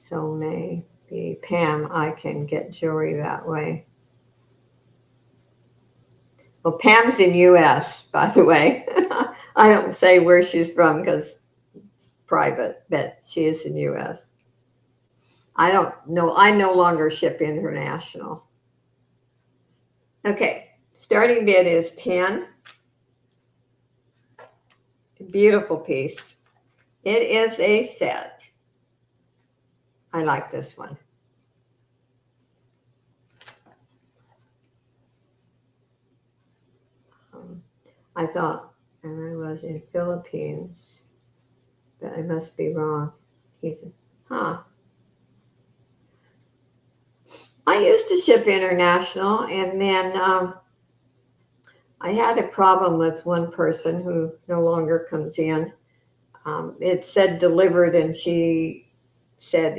so may be Pam, I can get jewelry that way. Well, Pam's in U.S., by the way. I don't say where she's from because it's private, but she is in U.S. I don't know. I no longer ship international. Okay, starting bid is 10. Beautiful piece. It is a set. I like this one. I thought, and I was in Philippines, but I must be wrong. He said, huh. I used to ship international, and then I had a problem with one person who no longer comes in. It said delivered, and she said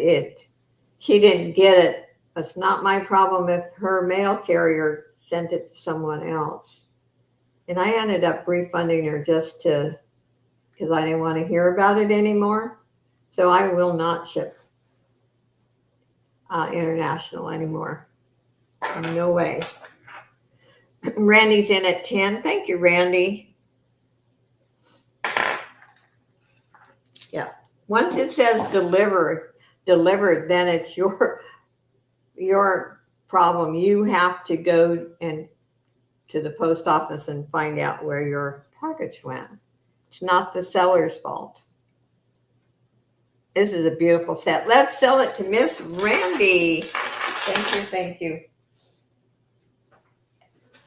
she didn't get it. It's not my problem if her mail carrier sent it to someone else. And I ended up refunding her just because I didn't want to hear about it anymore. So I will not ship international anymore. No way. Randy's in at 10. Thank you, Randy. Yeah. Once it says delivered, then it's your problem. You have to go to the post office and find out where your package went. It's not the seller's fault. This is a beautiful set. Let's sell it to Miss Randy. Thank you.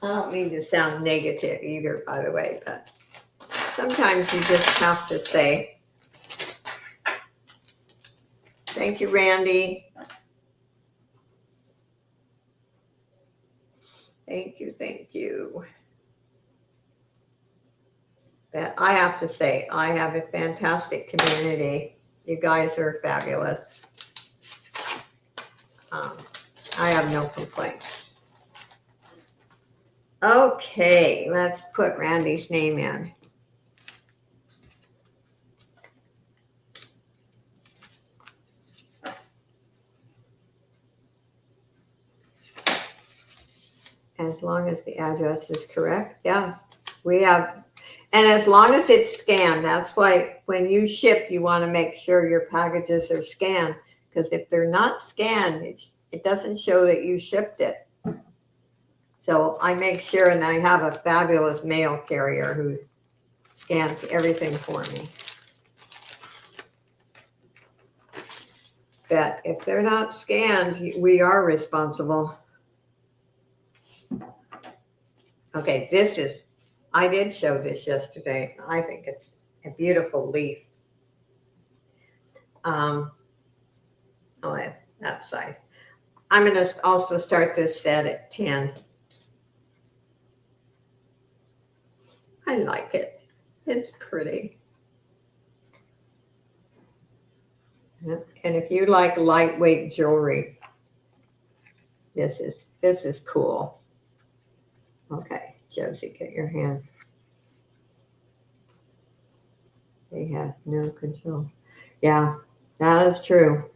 I don't mean to sound negative either, by the way, but sometimes you just have to say, thank you, Randy. Thank you. But I have to say, I have a fantastic community. You guys are fabulous. I have no complaints. Okay, let's put Randy's name in. As long as the address is correct. Yeah, we have, and as long as it's scanned, that's why when you ship, you want to make sure your packages are scanned, because if they're not scanned, it doesn't show that you shipped it. So I make sure, and I have a fabulous mail carrier who scans everything for me. But if they're not scanned, we are responsible. Okay, I did show this yesterday. I think it's a beautiful leaf. Oh, that side. I'm going to also start this set at 10. I like it. It's pretty. And if you like lightweight jewelry, this is cool. Okay, Josie, get your hand. They have no control. Yeah, that is true.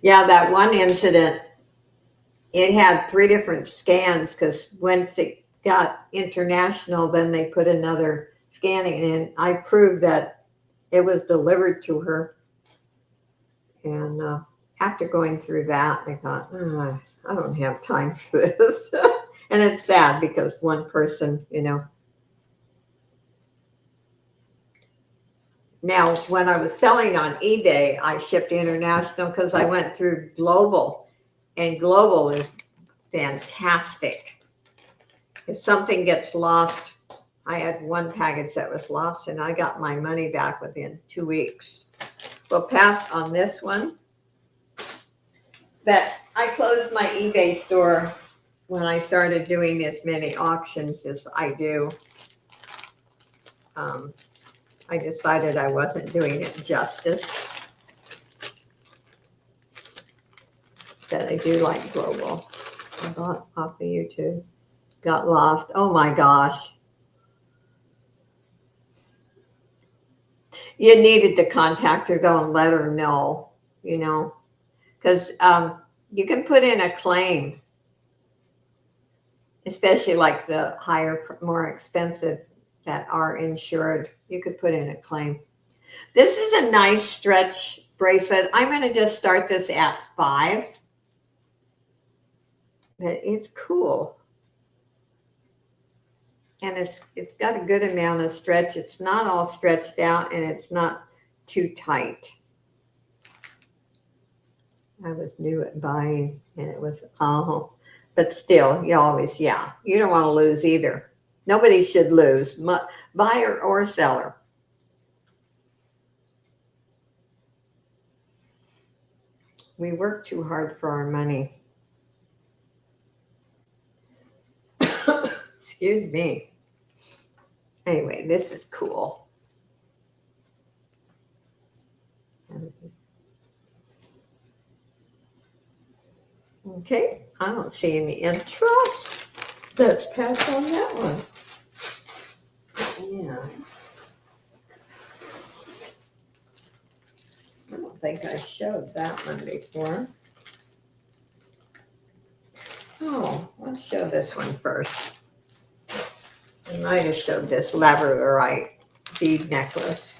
Yeah, that one incident, it had 3 different scans, because once it got international, then they put another scanning in. I proved that it was delivered to her. And after going through that, I thought, I don't have time for this. And it's sad because one person, Now, when I was selling on eBay, I shipped international because I went through global, and global is fantastic. If something gets lost, I had one package that was lost, and I got my money back within 2 weeks. We'll pass on this one. But I closed my eBay store when I started doing as many auctions as I do. I decided I wasn't doing it justice. But I do like global. I bought off of YouTube. Got lost. Oh my gosh. You needed to contact her though and let her know, because you can put in a claim, especially like the higher, more expensive that are insured. You could put in a claim. This is a nice stretch bracelet. I'm going to just start this at 5. But it's cool. And it's got a good amount of stretch. It's not all stretched out, and it's not too tight. I was new at buying, and it was, but still, you always, you don't want to lose either. Nobody should lose, buyer or seller. We work too hard for our money. Excuse me. Anyway, this is cool. Okay, I don't see any interest. Let's pass on that one. Yeah. I don't think I showed that one before. Oh, let's show this one first. I might have showed this labradorite bead necklace.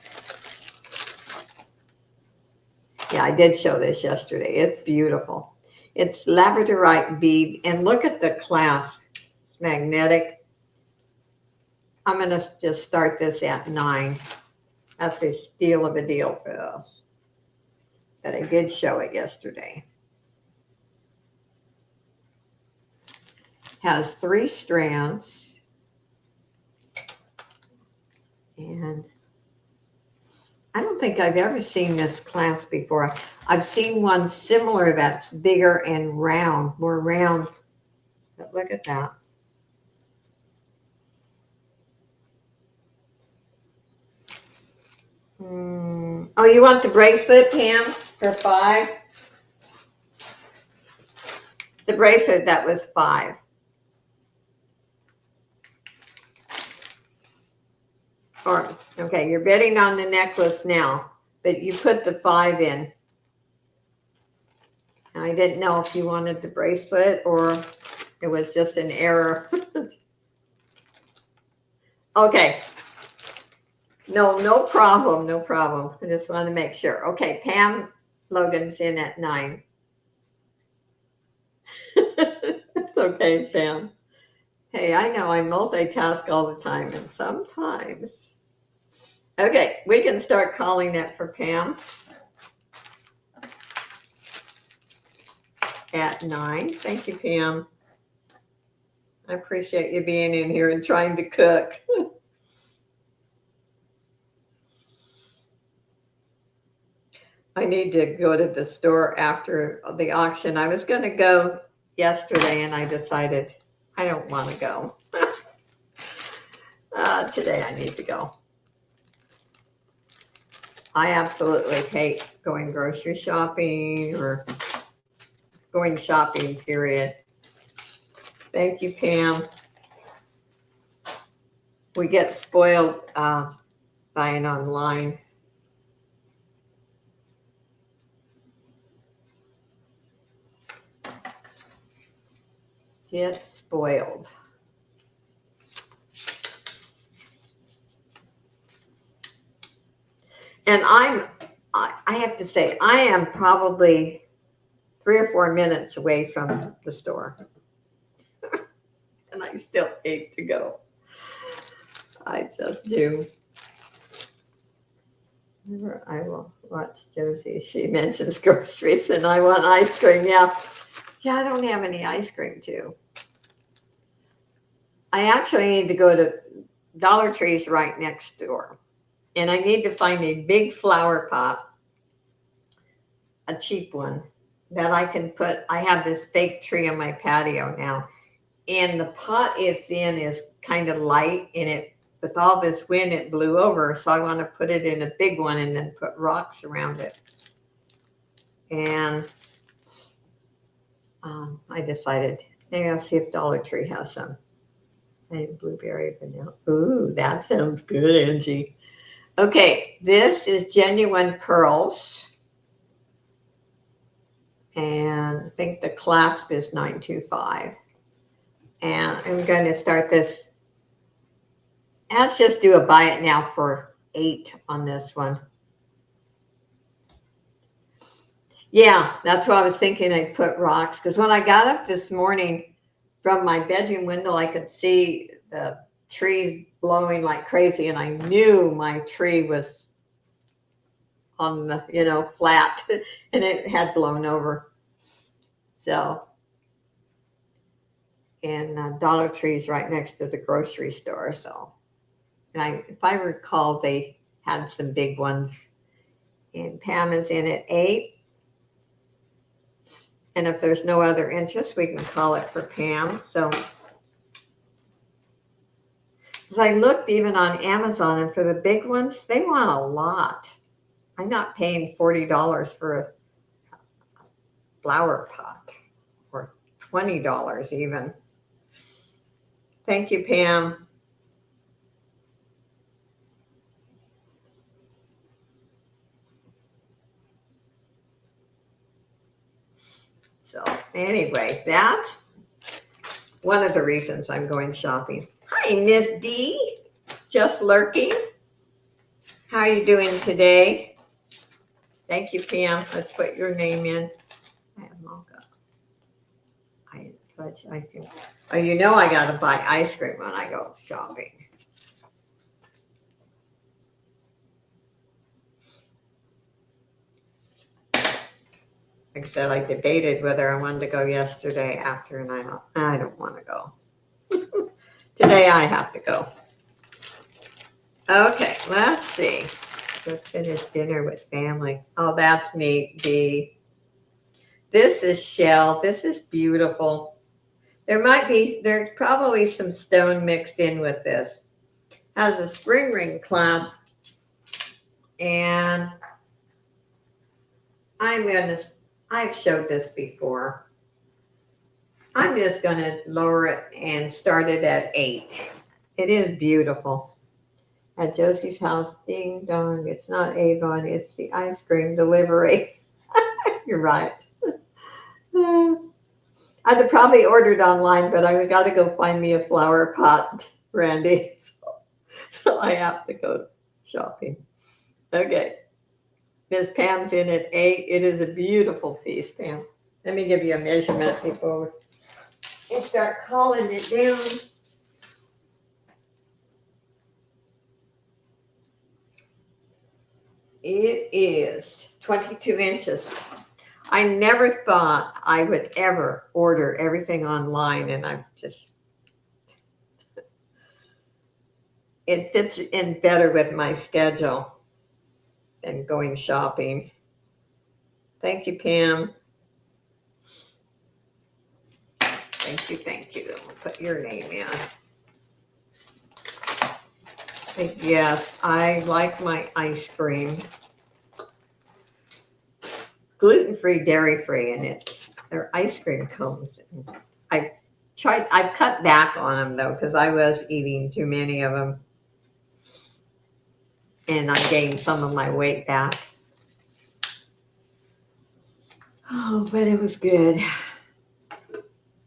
Yeah, I did show this yesterday. It's beautiful. It's labradorite bead, and look at the clasp. It's magnetic. I'm going to just start this at 9. That's a steal of a deal for this. But I did show it yesterday. Has 3 strands. And I don't think I've ever seen this clasp before. I've seen one similar that's bigger and round, more round. But look at that. Oh, you want the bracelet, Pam, for 5? The bracelet, that was 5. Or, okay, you're bidding on the necklace now, but you put the 5 in. And I didn't know if you wanted the bracelet or it was just an error. Okay. No problem, no problem. I just want to make sure. Okay, Pam Logan's in at 9. It's okay, Pam. Hey, I know I multitask all the time, and sometimes. Okay, we can start calling it for Pam at 9. Thank you, Pam. I appreciate you being in here and trying to cook. I need to go to the store after the auction. I was going to go yesterday, and I decided I don't want to go. Today I need to go. I absolutely hate going grocery shopping or going shopping, period. Thank you, Pam. We get spoiled buying online. Get spoiled. And I have to say, I am probably 3 or 4 minutes away from the store. And I still hate to go. I just do. I will watch Josie. She mentions groceries and I want ice cream. Yeah, I don't have any ice cream too. I actually need to go to Dollar Tree's right next door. And I need to find a big flower pot, a cheap one, that I can put. I have this fake tree on my patio now. And the pot it's in is kind of light, and it, with all this wind, it blew over. So I want to put it in a big one and then put rocks around it. And I decided maybe I'll see if Dollar Tree has some. Maybe blueberry vanilla. Ooh, that sounds good, Angie. Okay, this is genuine pearls. And I think the clasp is 925. And I'm going to start this. Let's just do a buy it now for 8 on this one. Yeah, that's what I was thinking. I'd put rocks. Because when I got up this morning from my bedroom window, I could see the trees blowing like crazy. And I knew my tree was on the, flat. And it had blown over. So, and Dollar Tree's right next to the grocery store. So, and if I recall, they had some big ones. And Pam is in at 8. And if there's no other interest, we can call it for Pam. So, as I looked even on Amazon, and for the big ones, they want a lot. I'm not paying $40 for a flower pot or $20 even. Thank you, Pam. So anyway, that's one of the reasons I'm going shopping. Hi, Miss D. Just lurking. How are you doing today? Thank you, Pam. Let's put your name in. I have mocha. I can. Oh, you know I gotta buy ice cream when I go shopping. Like I said, I debated whether I wanted to go yesterday after, and I don't want to go. Today I have to go. Okay, let's see. Just finished dinner with family. Oh, that's neat, Dee. This is shell. This is beautiful. There's probably some stone mixed in with this. Has a spring ring clasp, and I've showed this before. I'm just gonna lower it and start it at 8. It is beautiful. At Josie's house, ding dong, it's not Avon, it's the ice cream delivery. You're right. I'd have probably ordered online, but I got to go find me a flower pot, Randy. So I have to go shopping. Okay. Miss Pam's in at 8. It is a beautiful piece, Pam. Let me give you a measurement before we start calling it down. It is 22 inches. I never thought I would ever order everything online, and it fits in better with my schedule than going shopping. Thank you, Pam. Thank you. We'll put your name in. Yes, I like my ice cream. Gluten-free, dairy-free, and they're ice cream cones. I've cut back on them though, because I was eating too many of them. And I gained some of my weight back. Oh, but it was good.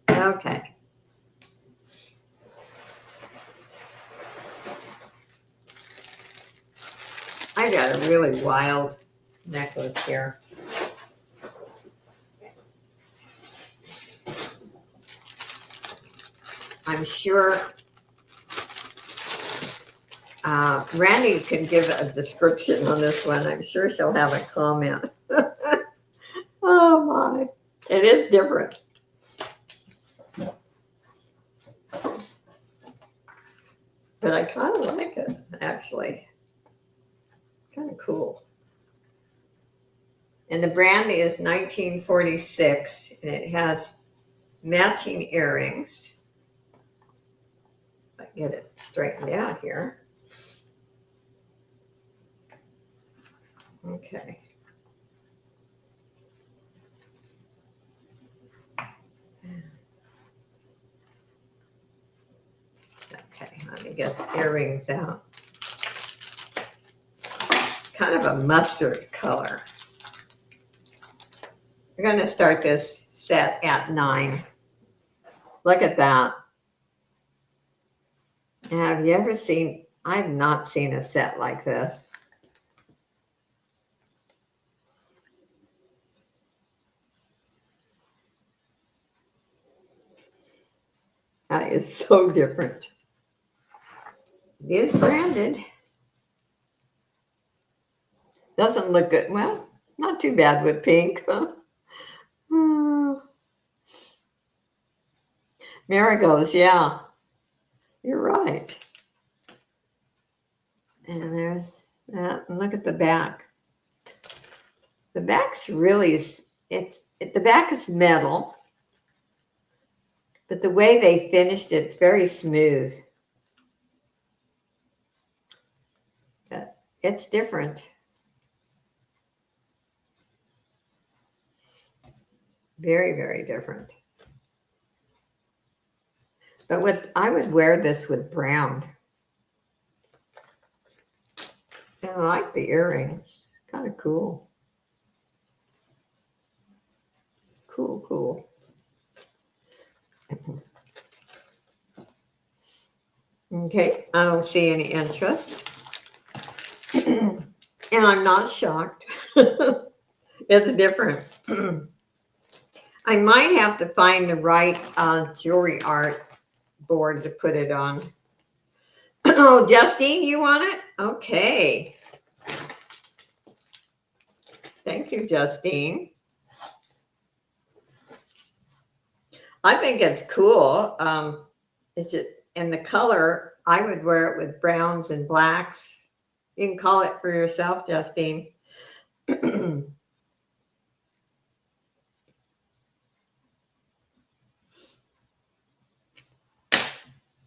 Okay. I got a really wild necklace here. I'm sure Randy can give a description on this one. I'm sure she'll have a comment. Oh my, it is different. But I kind of like it, actually. Kind of cool. And the brand is 1946, and it has matching earrings. If I get it straightened out here. Okay. Okay, let me get the earrings out. Kind of a mustard color. We're going to start this set at 9. Look at that. Now, have you ever seen, I've not seen a set like this. That is so different. It is branded. Doesn't look good. Well, not too bad with pink. Marigolds, yeah. You're right. And there's that. And look at the back. The back's really, the back is metal. But the way they finished it, it's very smooth. But it's different. Very, very different. But I would wear this with brown. And I like the earrings. Kind of cool. Cool. Okay, I don't see any interest. And I'm not shocked. It's different. I might have to find the right jewelry art board to put it on. Oh, Justine, you want it? Okay. Thank you, Justine. I think it's cool. It's just, and the color, I would wear it with browns and blacks. You can call it for yourself, Justine.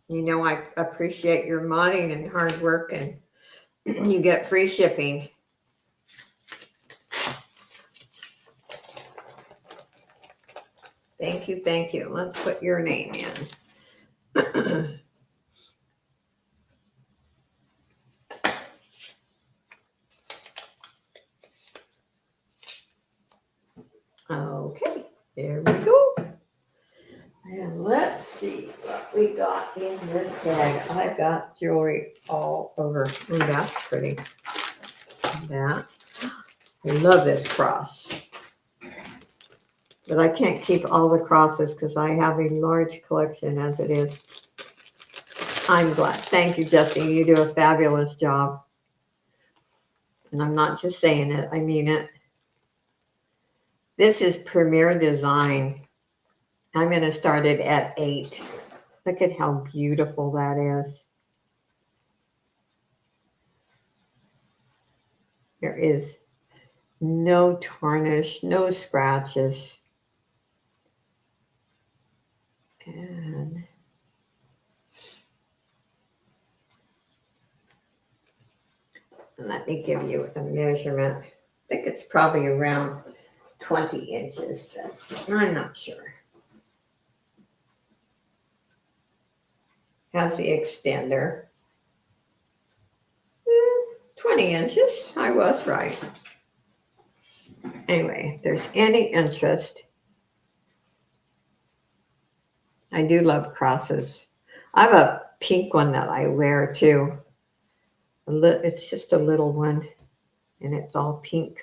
You know, I appreciate your modding and hard work, and you get free shipping. Thank you. Let's put your name in. Okay, there we go. And let's see what we got in this bag. I've got jewelry all over. Ooh, that's pretty. That. I love this cross. But I can't keep all the crosses because I have a large collection as it is. I'm glad. Thank you, Justine. You do a fabulous job. And I'm not just saying it, I mean it. This is Premier Design. I'm going to start it at 8. Look at how beautiful that is. There is no tarnish, no scratches. And let me give you a measurement. I think it's probably around 20 inches. I'm not sure. Has the extender. 20 inches. I was right. Anyway, if there's any interest, I do love crosses. I have a pink one that I wear too. It's just a little one, and it's all pink.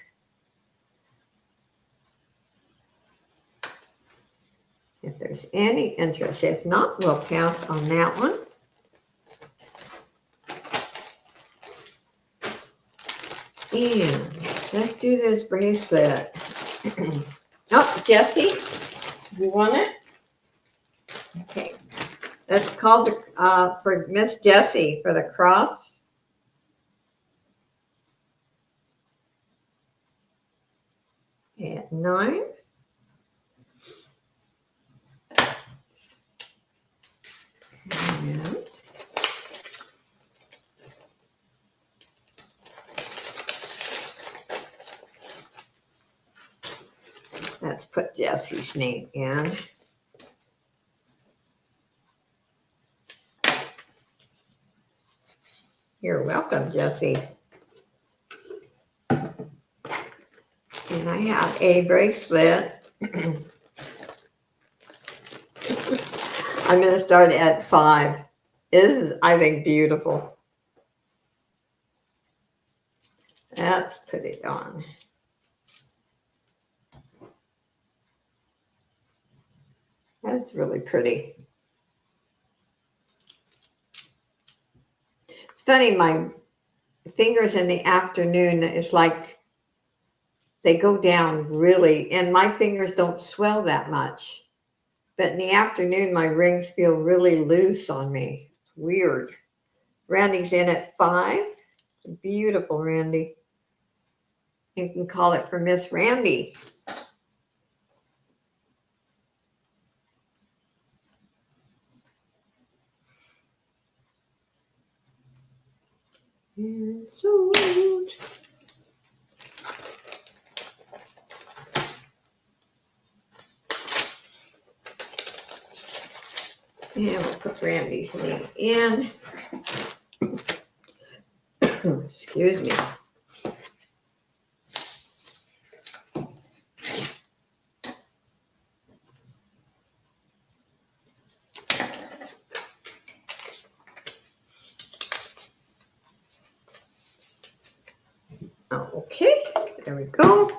If there's any interest, if not, we'll pass on that one. And let's do this bracelet. Oh, Jessie, you want it? Okay. That's called for Miss Jessie for the cross. At 9. And let's put Jessie's name in. You're welcome, Jessie. And I have a bracelet. I'm going to start at 5. This is, I think, beautiful. Let's put it on. That's really pretty. It's funny, my fingers in the afternoon, it's like they go down really, and my fingers don't swell that much. But in the afternoon, my rings feel really loose on me. It's weird. Randy's in at 5. Beautiful, Randy. You can call it for Miss Randy. And so And we'll put Randy's name in. Excuse me. Okay, there we go.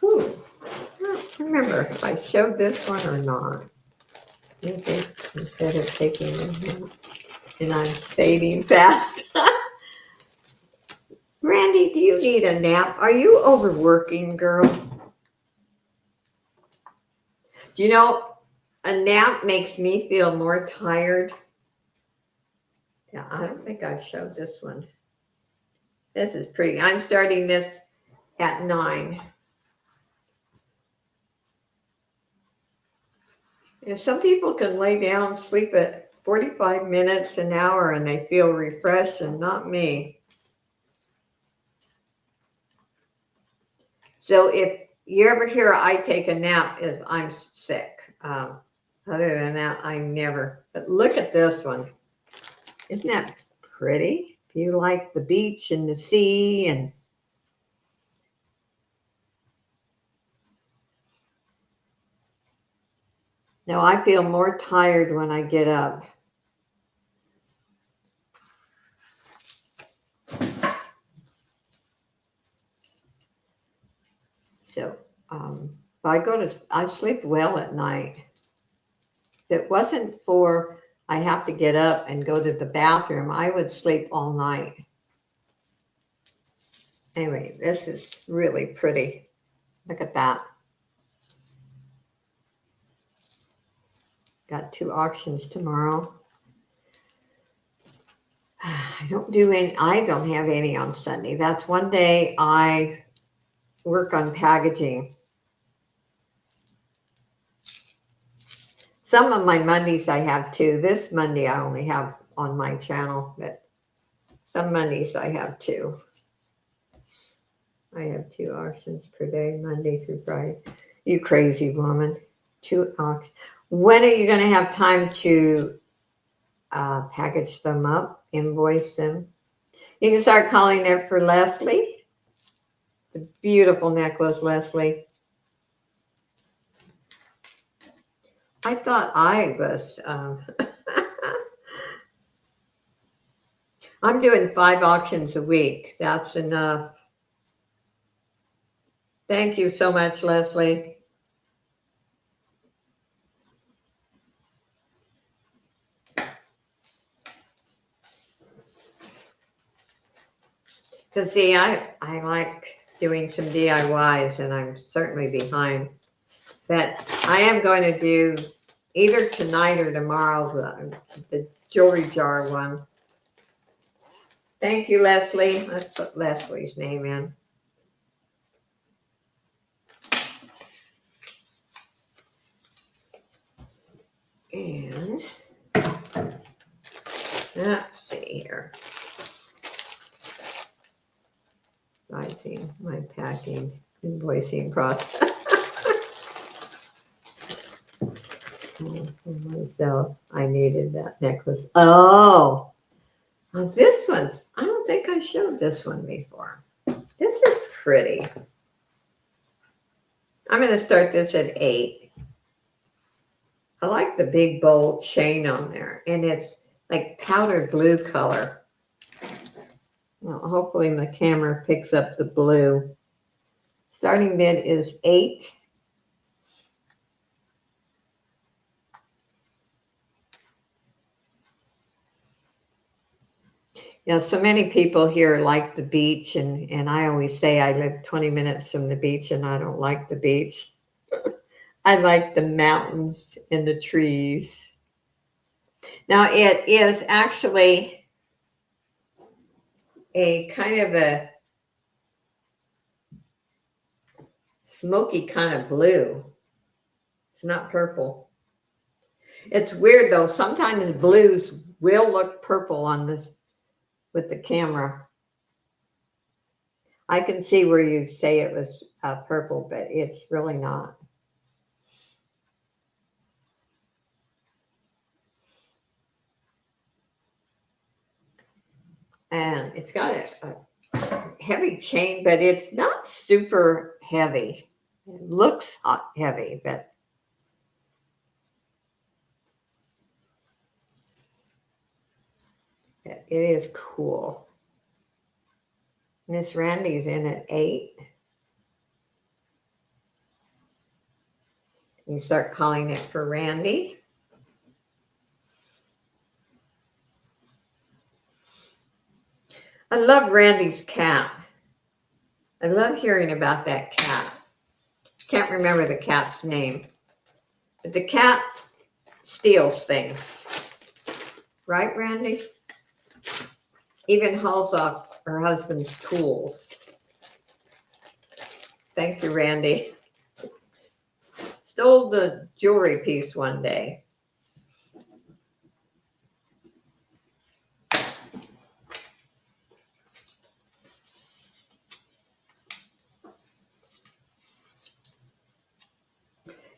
Ooh, I don't remember if I showed this one or not. Instead of taking it, and I'm fading fast. Randy, do you need a nap? Are you overworking, girl? Do you know, a nap makes me feel more tired. Yeah, I don't think I've showed this one. This is pretty. I'm starting this at 9. You know, some people can lay down, sleep at 45 minutes, an hour, and they feel refreshed, and not me. So if you ever hear I take a nap, is I'm sick. Other than that, I never. But look at this one. Isn't that pretty? If you like the beach and the sea and no, I feel more tired when I get up. So I sleep well at night. If it wasn't for I have to get up and go to the bathroom, I would sleep all night. Anyway, this is really pretty. Look at that. Got 2 auctions tomorrow. I don't have any on Sunday. That's one day I work on packaging. Some of my Mondays I have 2. This Monday I only have on my channel, but some Mondays I have 2. I have 2 auctions per day, Monday through Friday. You crazy woman. 2 auctions. When are you going to have time to package them up, invoice them? You can start calling there for Leslie. The beautiful necklace, Leslie. I thought I was. I'm doing 5 auctions a week. That's enough. Thank you so much, Leslie. Because see, I like doing some DIYs, and I'm certainly behind. But I am going to do either tonight or tomorrow the jewelry jar one. Thank you, Leslie. Let's put Leslie's name in. And let's see here. Pricing, my packing, invoicing process. For myself, I needed that necklace. Oh, now this one, I don't think I showed this one before. This is pretty. I'm going to start this at 8. I like the big bold chain on there, and it's like powder blue color. Well, hopefully the camera picks up the blue. Starting bid is 8. You know, so many people here like the beach, and I always say I live 20 minutes from the beach, and I don't like the beach. I like the mountains and the trees. Now, it is actually a kind of a smoky kind of blue. It's not purple. It's weird though. Sometimes blues will look purple on this with the camera. I can see where you say it was purple, but it's really not. And it's got a heavy chain, but it's not super heavy. It looks heavy, but it is cool. Miss Randy's in at 8. You start calling it for Randy. I love Randy's cat. I love hearing about that cat. Can't remember the cat's name. But the cat steals things. Right, Randy? Even hauls off her husband's tools. Thank you, Randy. Stole the jewelry piece one day.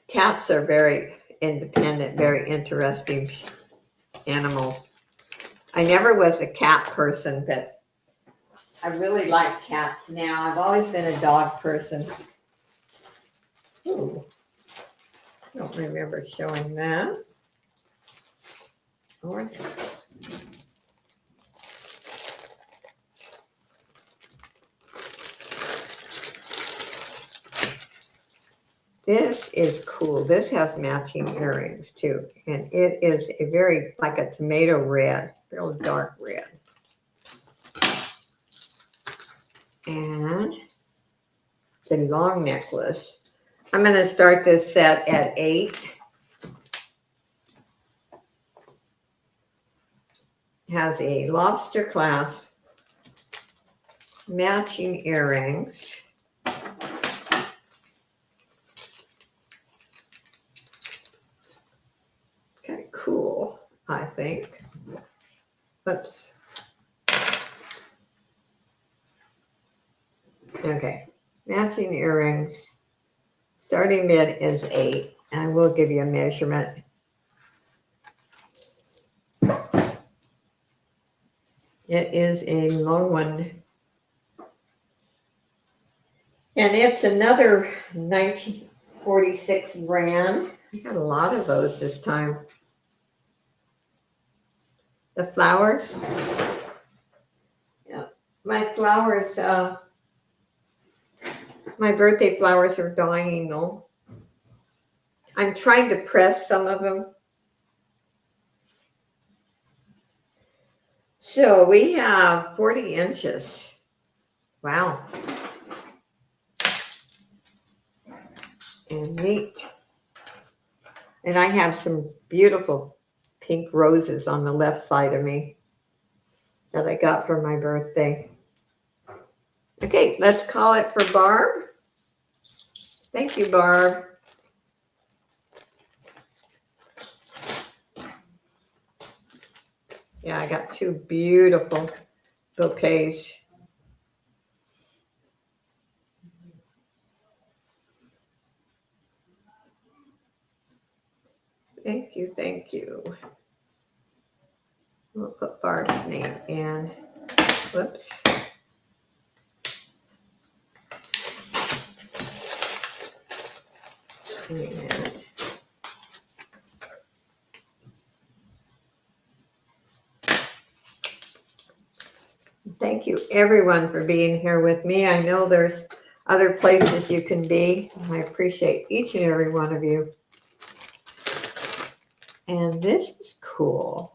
Cats are very independent, very interesting animals. I never was a cat person, but I really like cats now. I've always been a dog person. Ooh, don't remember showing that. Or this is cool. This has matching earrings too. And it is a very, like a tomato red, real dark red. And it's a long necklace. I'm going to start this set at 8. It has a lobster clasp, matching earrings. Kind of cool, I think. Oops. Okay, matching earrings. Starting bid is 8. I will give you a measurement. It is a long one. And it's another 1946 brand. I got a lot of those this time. The flowers. Yeah, my flowers, my birthday flowers are dying though. I'm trying to press some of them. So we have 40 inches. Wow. And neat. And I have some beautiful pink roses on the left side of me that I got for my birthday. Okay, let's call it for Barb. Thank you, Barb. Yeah, I got 2 beautiful bouquets. Thank you, thank you. We'll put Barb's name in. Whoops. Wait a minute. Thank you, everyone, for being here with me. I know there's other places you can be. I appreciate each and every one of you. And this is cool.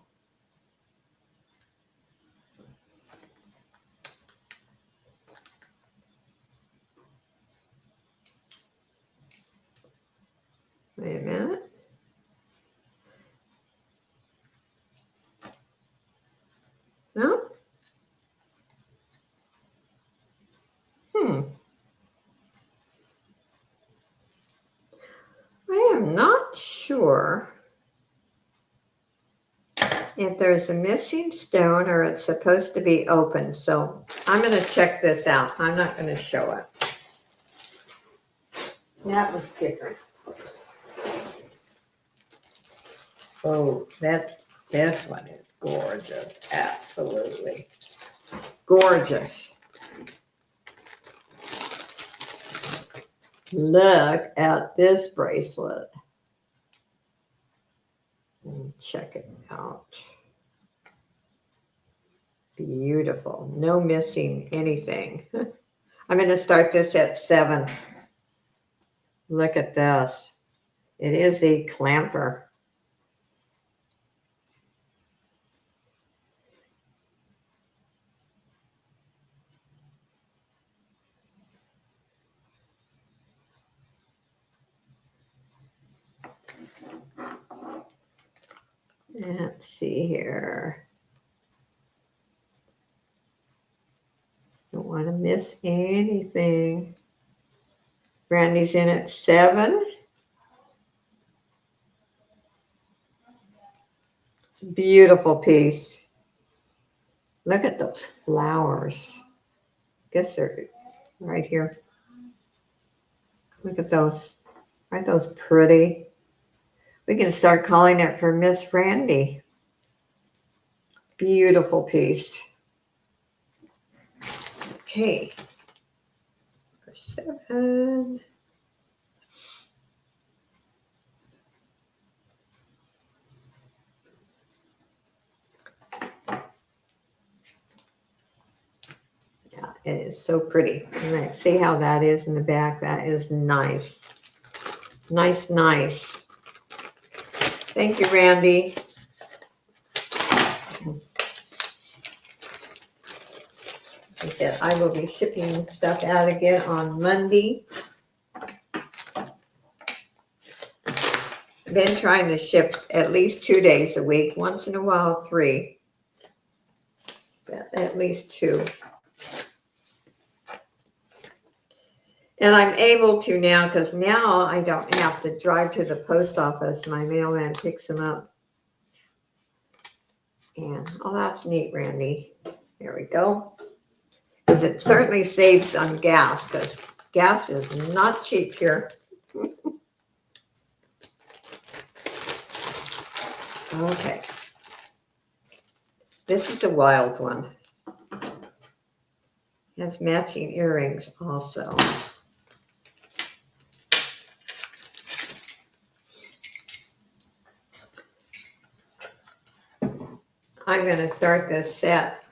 Wait a minute. No? I am not sure if there's a missing stone or it's supposed to be open. So I'm going to check this out. I'm not going to show it. That was different. Oh, this one is gorgeous. Absolutely gorgeous. Look at this bracelet. Check it out. Beautiful. No missing anything. I'm going to start this at 7. Look at this. It is a clamper. Let's see here. Don't want to miss anything. Brandy's in at 7. It's a beautiful piece. Look at those flowers. Guess they're right here. Look at those. Aren't those pretty? We can start calling it for Miss Brandy. Beautiful piece. Okay. For 7. Yeah, it is so pretty. And see how that is in the back? That is nice. Nice, nice. Thank you, Randy. Like I said, I will be shipping stuff out again on Monday. I've been trying to ship at least 2 days a week, once in a while 3, but at least 2. And I'm able to now because now I don't have to drive to the post office. My mailman picks them up. And oh, that's neat, Randy. There we go. Because it certainly saves on gas because gas is not cheap here. Okay. This is a wild one. It has matching earrings also. I'm going to start this set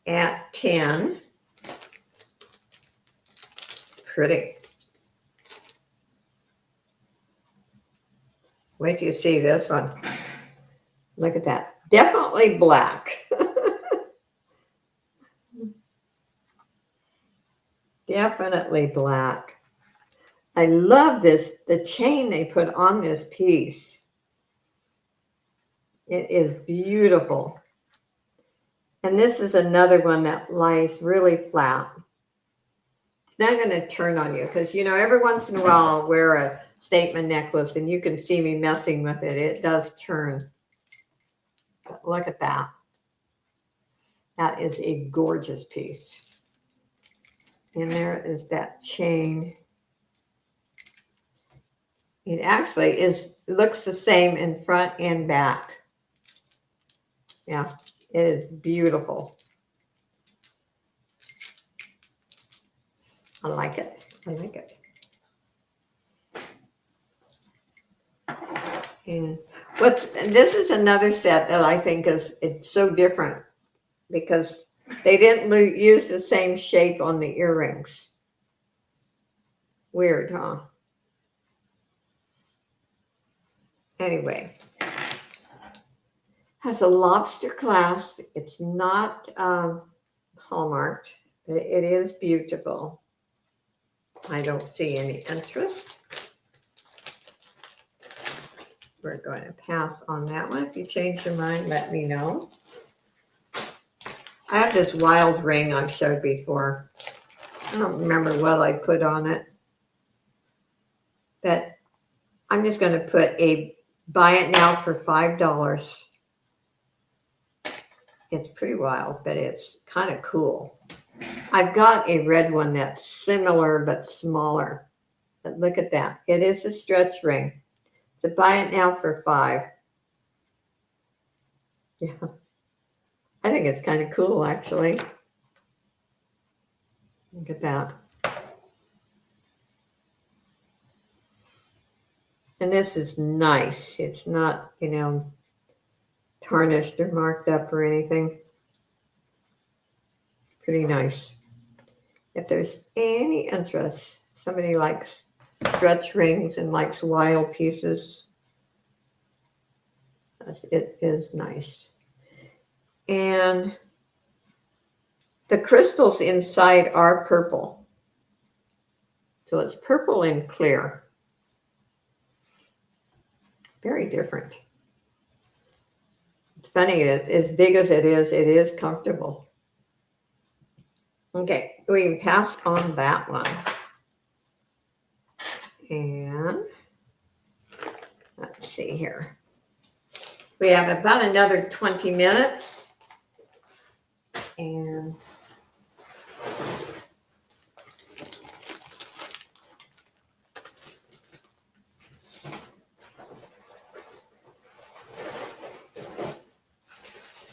at 10. Pretty. Wait till you see this one. Look at that. Definitely black. Definitely black. I love this, the chain they put on this piece. It is beautiful. And this is another one that lies really flat. It's not going to turn on you because, you know, every once in a while I'll wear a statement necklace and you can see me messing with it. It does turn. But look at that. That is a gorgeous piece. And there is that chain. It actually looks the same in front and back. Yeah, it is beautiful. I like it. I like it. And this is another set that I think it's so different because they didn't use the same shape on the earrings. Weird, huh? Anyway, has a lobster clasp. It's not hallmarked, but it is beautiful. I don't see any interest. We're going to pass on that one. If you change your mind, let me know. I have this wild ring I've showed before. I don't remember what I put on it. But I'm just going to put a Buy it now for $5. It's pretty wild, but it's kind of cool. I've got a red one that's similar but smaller. But look at that. It is a stretch ring. So buy it now for $5. Yeah. I think it's kind of cool, actually. Look at that. And this is nice. It's not, tarnished or marked up or anything. Pretty nice. If there's any interest, somebody likes stretch rings and likes wild pieces, it is nice. And the crystals inside are purple. So it's purple and clear. Very different. It's funny, as big as it is comfortable. Okay, we can pass on that one. And let's see here. We have about another 20 minutes. And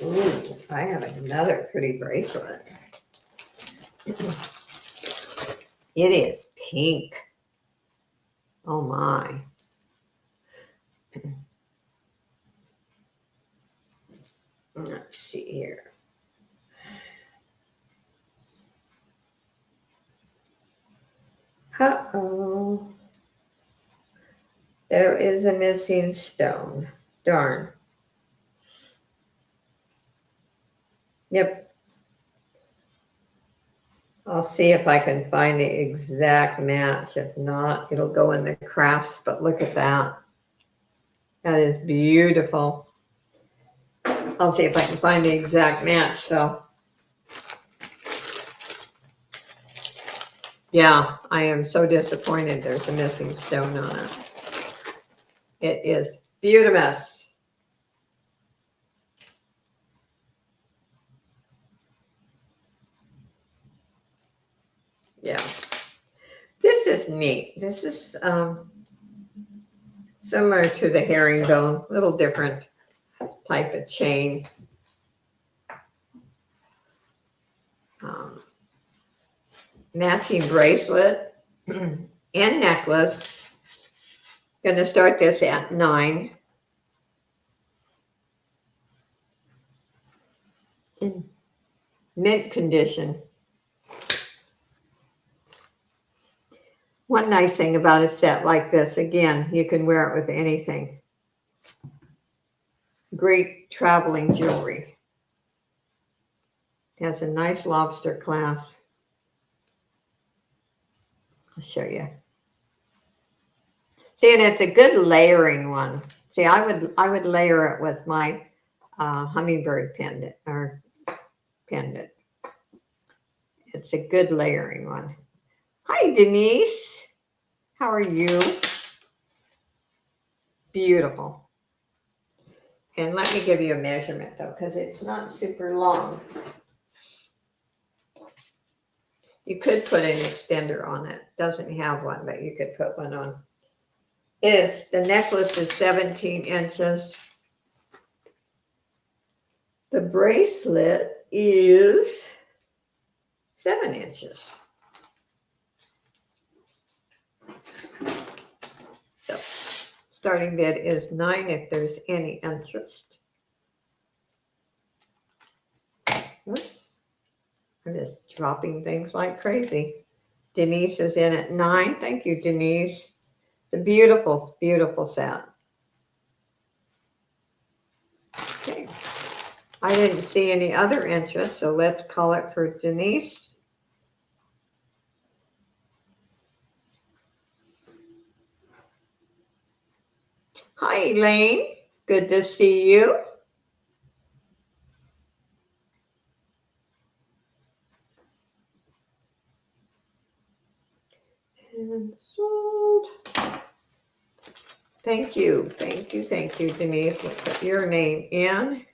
ooh, I have another pretty bracelet. It is pink. Oh my. Let's see here. Uh-oh. There is a missing stone. Darn. Yep. I'll see if I can find the exact match. If not, it'll go in the crafts, but look at that. That is beautiful. I'll see if I can find the exact match. So, yeah, I am so disappointed there's a missing stone on it. It is beautiful. Yeah. This is neat. This is similar to the herringbone, a little different type of chain. Matching bracelet and necklace. Going to start this at $9. In mint condition. One nice thing about a set like this, again, you can wear it with anything. Great traveling jewelry. It has a nice lobster clasp. I'll show you. See, and it's a good layering one. See, I would layer it with my hummingbird pendant or pendant. It's a good layering one. Hi, Denise. How are you? Beautiful. And let me give you a measurement though, because it's not super long. You could put an extender on it. Doesn't have one, but you could put one on. The necklace is 17 inches. The bracelet is 7 inches. So starting bid is $9 if there's any interest. Oops. I'm just dropping things like crazy. Denise is in at $9. Thank you, Denise. The beautiful, beautiful set. Okay. I didn't see any other interest, so let's call it for Denise. Hi, Elaine. Good to see you. And sold. Thank you, Denise. We'll put your name in.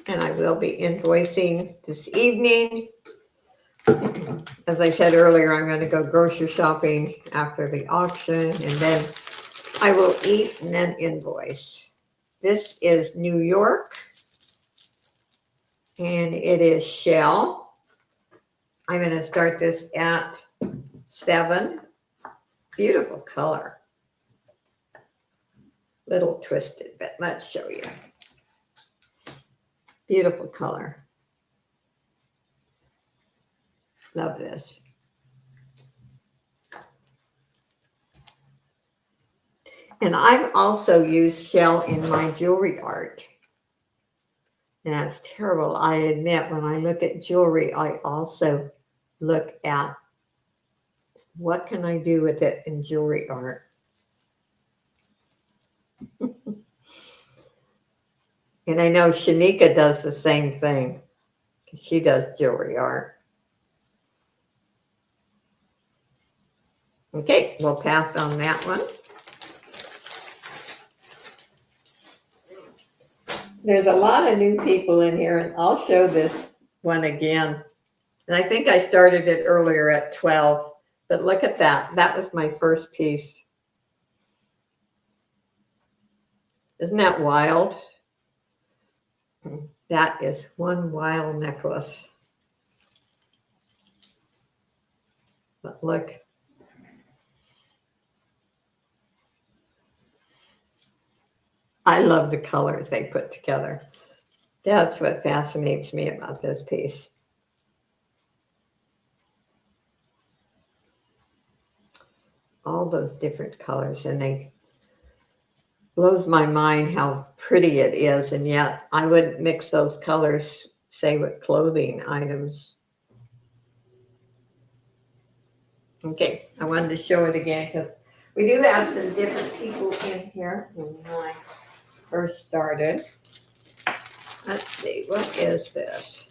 And I will be invoicing this evening. As I said earlier, I'm going to go grocery shopping after the auction, and then I will eat and then invoice. This is New York, and it is Shell. I'm going to start this at 7. Beautiful color. Little twisted, but let's show you. Beautiful color. Love this. And I've also used shell in my jewelry art. And that's terrible. I admit, when I look at jewelry, I also look at what can I do with it in jewelry art. And I know Shanika does the same thing, because she does jewelry art. Okay, we'll pass on that one. There's a lot of new people in here, and I'll show this one again. And I think I started it earlier at 12, but look at that. That was my first piece. Isn't that wild? That is one wild necklace. But look. I love the colors they put together. That's what fascinates me about this piece. All those different colors, and they blows my mind how pretty it is, and yet I wouldn't mix those colors, say, with clothing items. Okay, I wanted to show it again because we do have some different people in here when I first started. Let's see, what is this?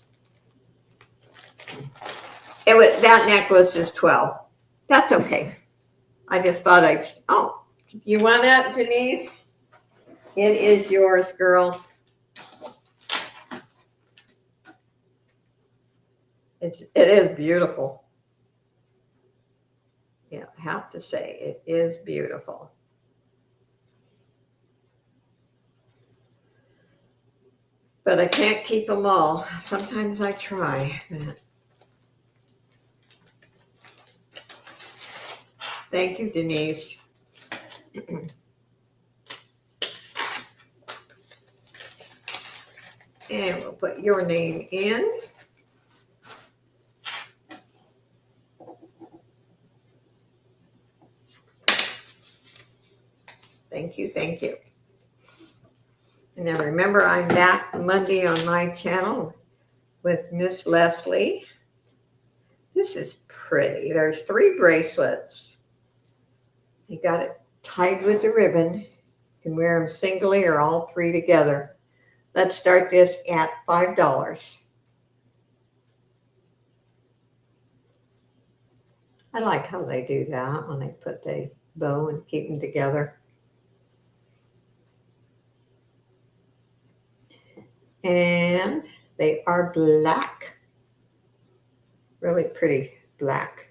That necklace is 12. That's okay. I just thought you want that, Denise? It is yours, girl. It is beautiful. Yeah, I have to say, it is beautiful. But I can't keep them all. Sometimes I try. Thank you, Denise. And we'll put your name in. Thank you, thank you. And now remember, I'm back Monday on my channel with Miss Leslie. This is pretty. There's 3 bracelets. You got it tied with the ribbon. You can wear them singly or all 3 together. Let's start this at $5. I like how they do that when they put the bow and keep them together. And they are black. Really pretty black.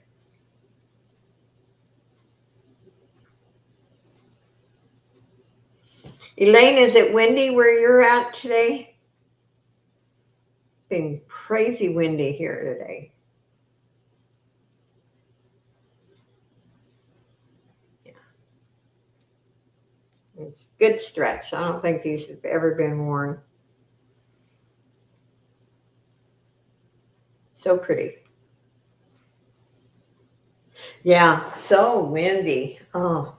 Elaine, is it windy where you're at today? Been crazy windy here today. Yeah. It's a good stretch. I don't think these have ever been worn. So pretty. Yeah, so windy. Oh.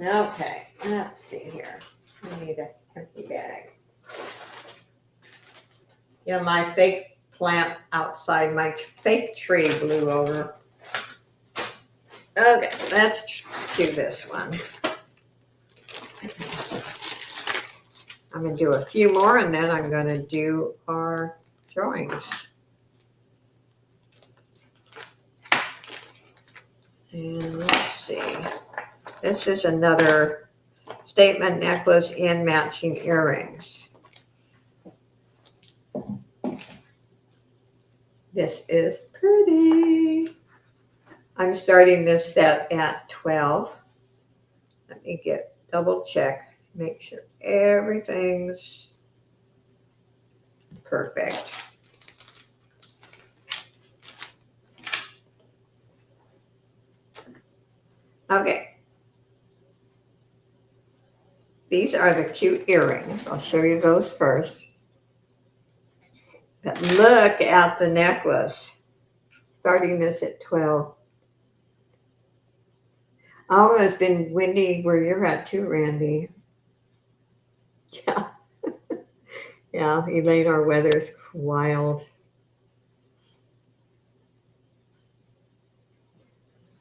Okay, let's see here. I need an empty bag. You know, my fake plant outside, my fake tree blew over. Okay, let's do this one. I'm going to do a few more and then I'm going to do our drawings. And let's see. This is another statement necklace and matching earrings. This is pretty. I'm starting this set at 12. Let me double check, make sure everything's perfect. Okay. These are the cute earrings. I'll show you those first. But look at the necklace. Starting this at 12. Oh, it's been windy where you're at too, Randy. Yeah. Yeah, Elaine, our weather's wild.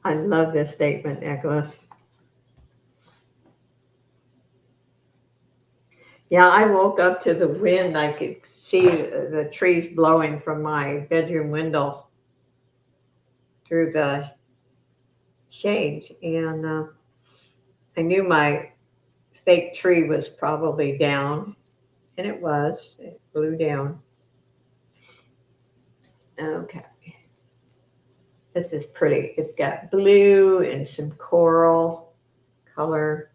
I love this statement necklace. Yeah, I woke up to the wind. I could see the trees blowing from my bedroom window through the shade. And I knew my fake tree was probably down. And it was. It blew down. Okay. This is pretty. It's got blue and some coral color.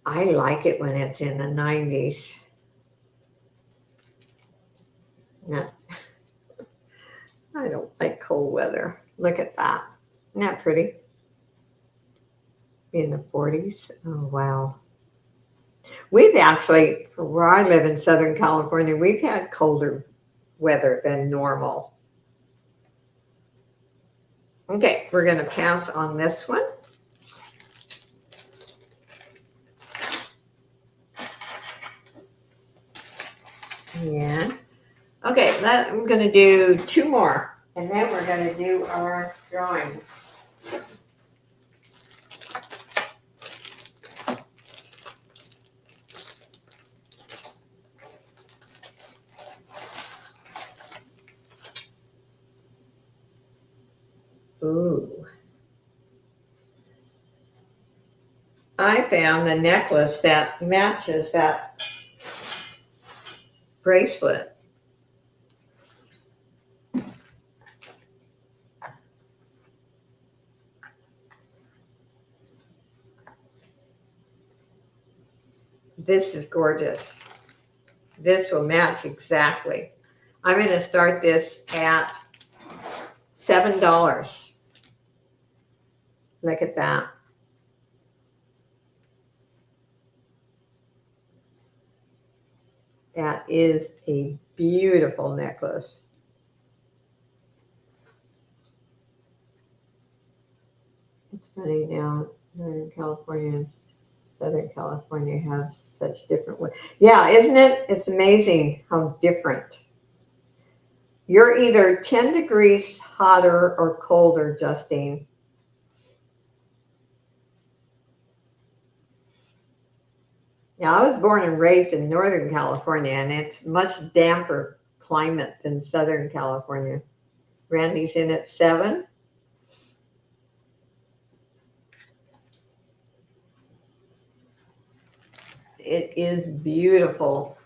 I like it when it's in the 90s. No, I don't like cold weather. Look at that. Isn't that pretty? In the 40s. Oh, wow. We've actually, where I live in Southern California, we've had colder weather than normal. Okay, we're going to pass on this one. Yeah. Okay, I'm going to do two more, and then we're going to do our drawing. Ooh. I found a necklace that matches that bracelet. This is gorgeous. This will match exactly. I'm going to start this at $7. Look at that. That is a beautiful necklace. It's funny now, Northern California and Southern California have such different ways. Yeah, isn't it? It's amazing how different. You're either 10 degrees hotter or colder, Justine. Now, I was born and raised in Northern California, and it's much damper climate than Southern California. Randy's in at 7. It is beautiful.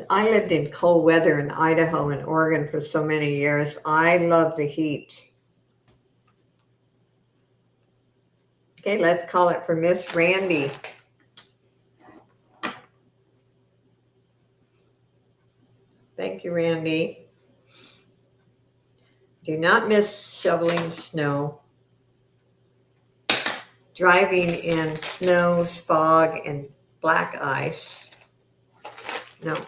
I lived in cold weather in Idaho and Oregon for so many years. I love the heat. Okay, let's call it for Miss Randy. Thank you, Randy. Do not miss shoveling snow. Driving in snow, fog, and black ice. No.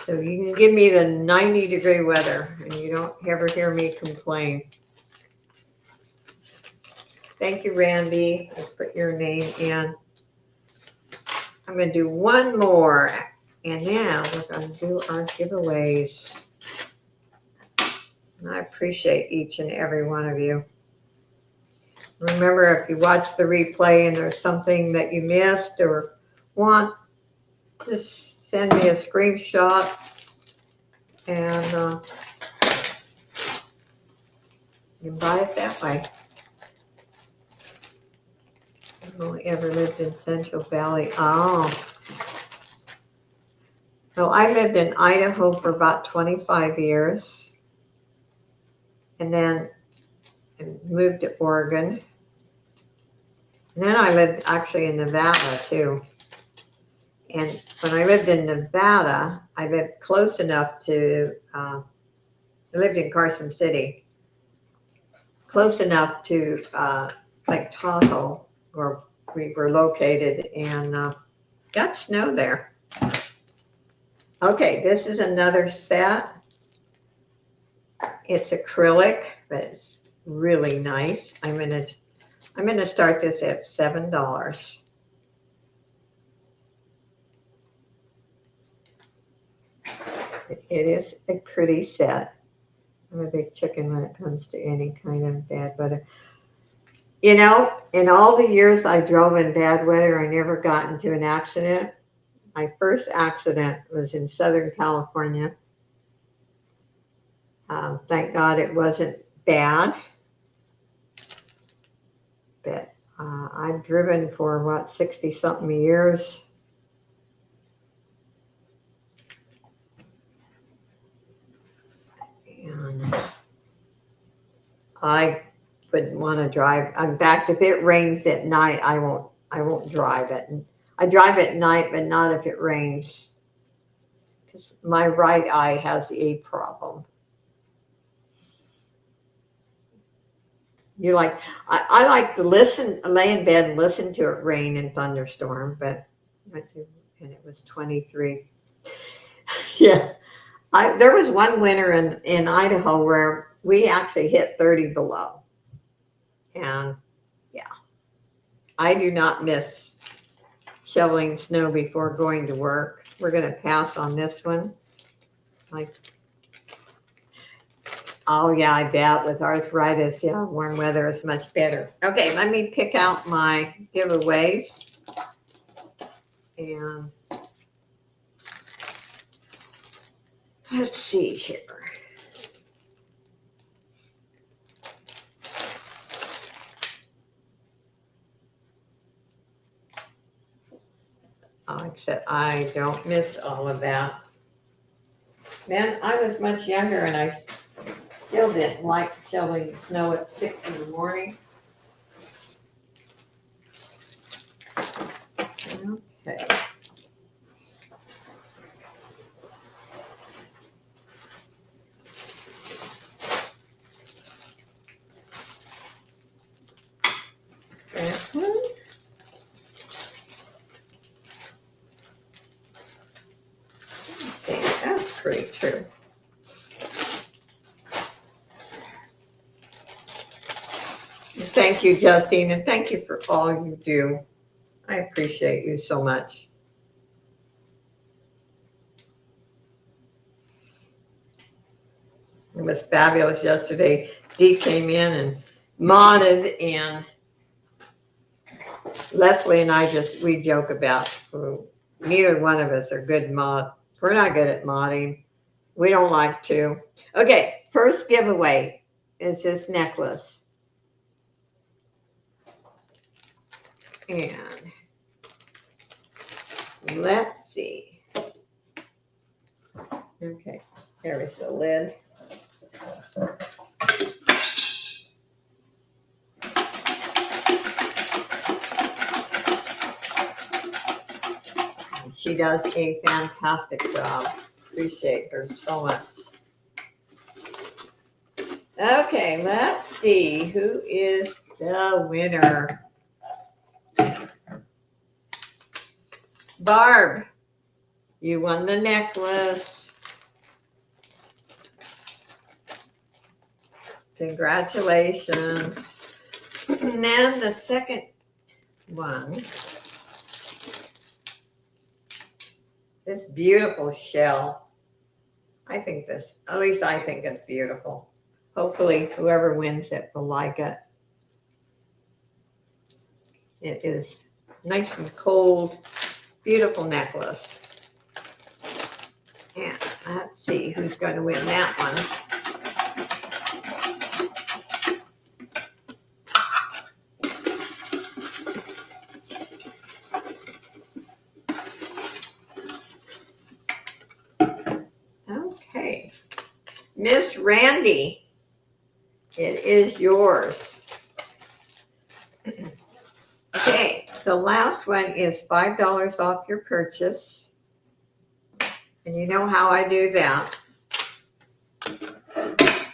So you can give me the 90-degree weather and you don't ever hear me complain. Thank you, Randy. Let's put your name in. I'm going to do one more. And now we're going to do our giveaways. And I appreciate each and every one of you. Remember, if you watch the replay and there's something that you missed or want, just send me a screenshot and you can buy it that way. I've only ever lived in Central Valley. Oh. So I lived in Idaho for about 25 years. And then I moved to Oregon. And then I lived actually in Nevada too. And when I lived in Nevada, I lived close enough to, I lived in Carson City, close enough to Lake Tahoe, where we were located, and got snow there. Okay, this is another set. It's acrylic, but it's really nice. I'm gonna start this at $7. It is a pretty set. I'm a big chicken when it comes to any kind of bad weather. You know, in all the years I drove in bad weather, I never got into an accident. My first accident was in Southern California. Thank God it wasn't bad. But I've driven for, what, 60-something years. And I wouldn't want to drive. In fact, if it rains at night, I won't drive it. And I drive at night, but not if it rains, because my right eye has a problem. I like to lay in bed and listen to it rain and thunderstorm, and it was 23. Yeah. There was one winter in Idaho where we actually hit 30 below. And yeah, I do not miss shoveling snow before going to work. We're going to pass on this one. Oh yeah, I bet with arthritis, yeah, warm weather is much better. Okay, let me pick out my giveaways. And let's see here. Except I don't miss all of that. Man, I was much younger and I still didn't like shoveling snow at 6 in the morning. Okay. That one. Okay, that's pretty true. Thank you, Justine, and thank you for all you do. I appreciate you so much. It was fabulous yesterday. Dee came in and modded, and Leslie and I we joke about, neither one of us are good mod. We're not good at modding. We don't like to. Okay, first giveaway is this necklace. And let's see. Okay, there is the lid. She does a fantastic job. Appreciate her so much. Okay, let's see who is the winner. Barb, you won the necklace. Congratulations. And then the second one this beautiful shell. At least I think it's beautiful. Hopefully whoever wins it will like it. It is nice and cold, beautiful necklace. And let's see who's going to win that one. Okay. Miss Randy, it is yours. Okay, the last one is $5 off your purchase. And you know how I do that.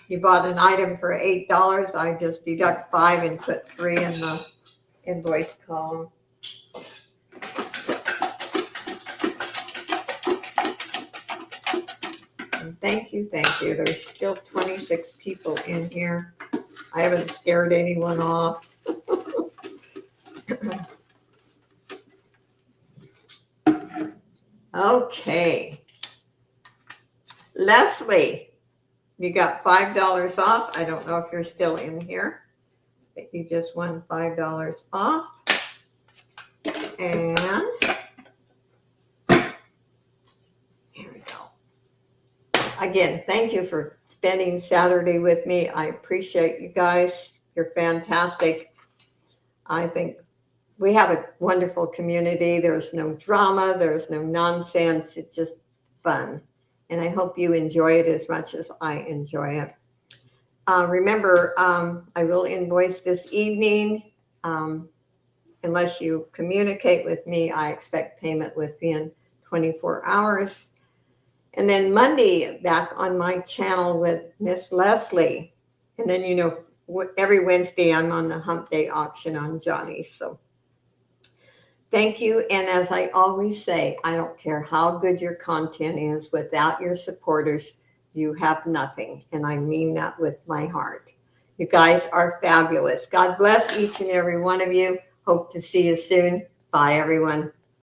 You bought an item for $8, I just deduct 5 and put 3 in the invoice column. And thank you. There's still 26 people in here. I haven't scared anyone off. Okay. Leslie, you got $5 off. I don't know if you're still in here, but you just won $5 off. And here we go. Again, thank you for spending Saturday with me. I appreciate you guys. You're fantastic. I think we have a wonderful community. There's no drama. There's no nonsense. It's just fun. And I hope you enjoy it as much as I enjoy it. Remember, I will invoice this evening. Unless you communicate with me, I expect payment within 24 hours. And then Monday, back on my channel with Miss Leslie. And then, every Wednesday, I'm on the Hump Day auction on Johnny. So thank you. And as I always say, I don't care how good your content is. Without your supporters, you have nothing. And I mean that with my heart. You guys are fabulous. God bless each and every one of you. Hope to see you soon. Bye, everyone.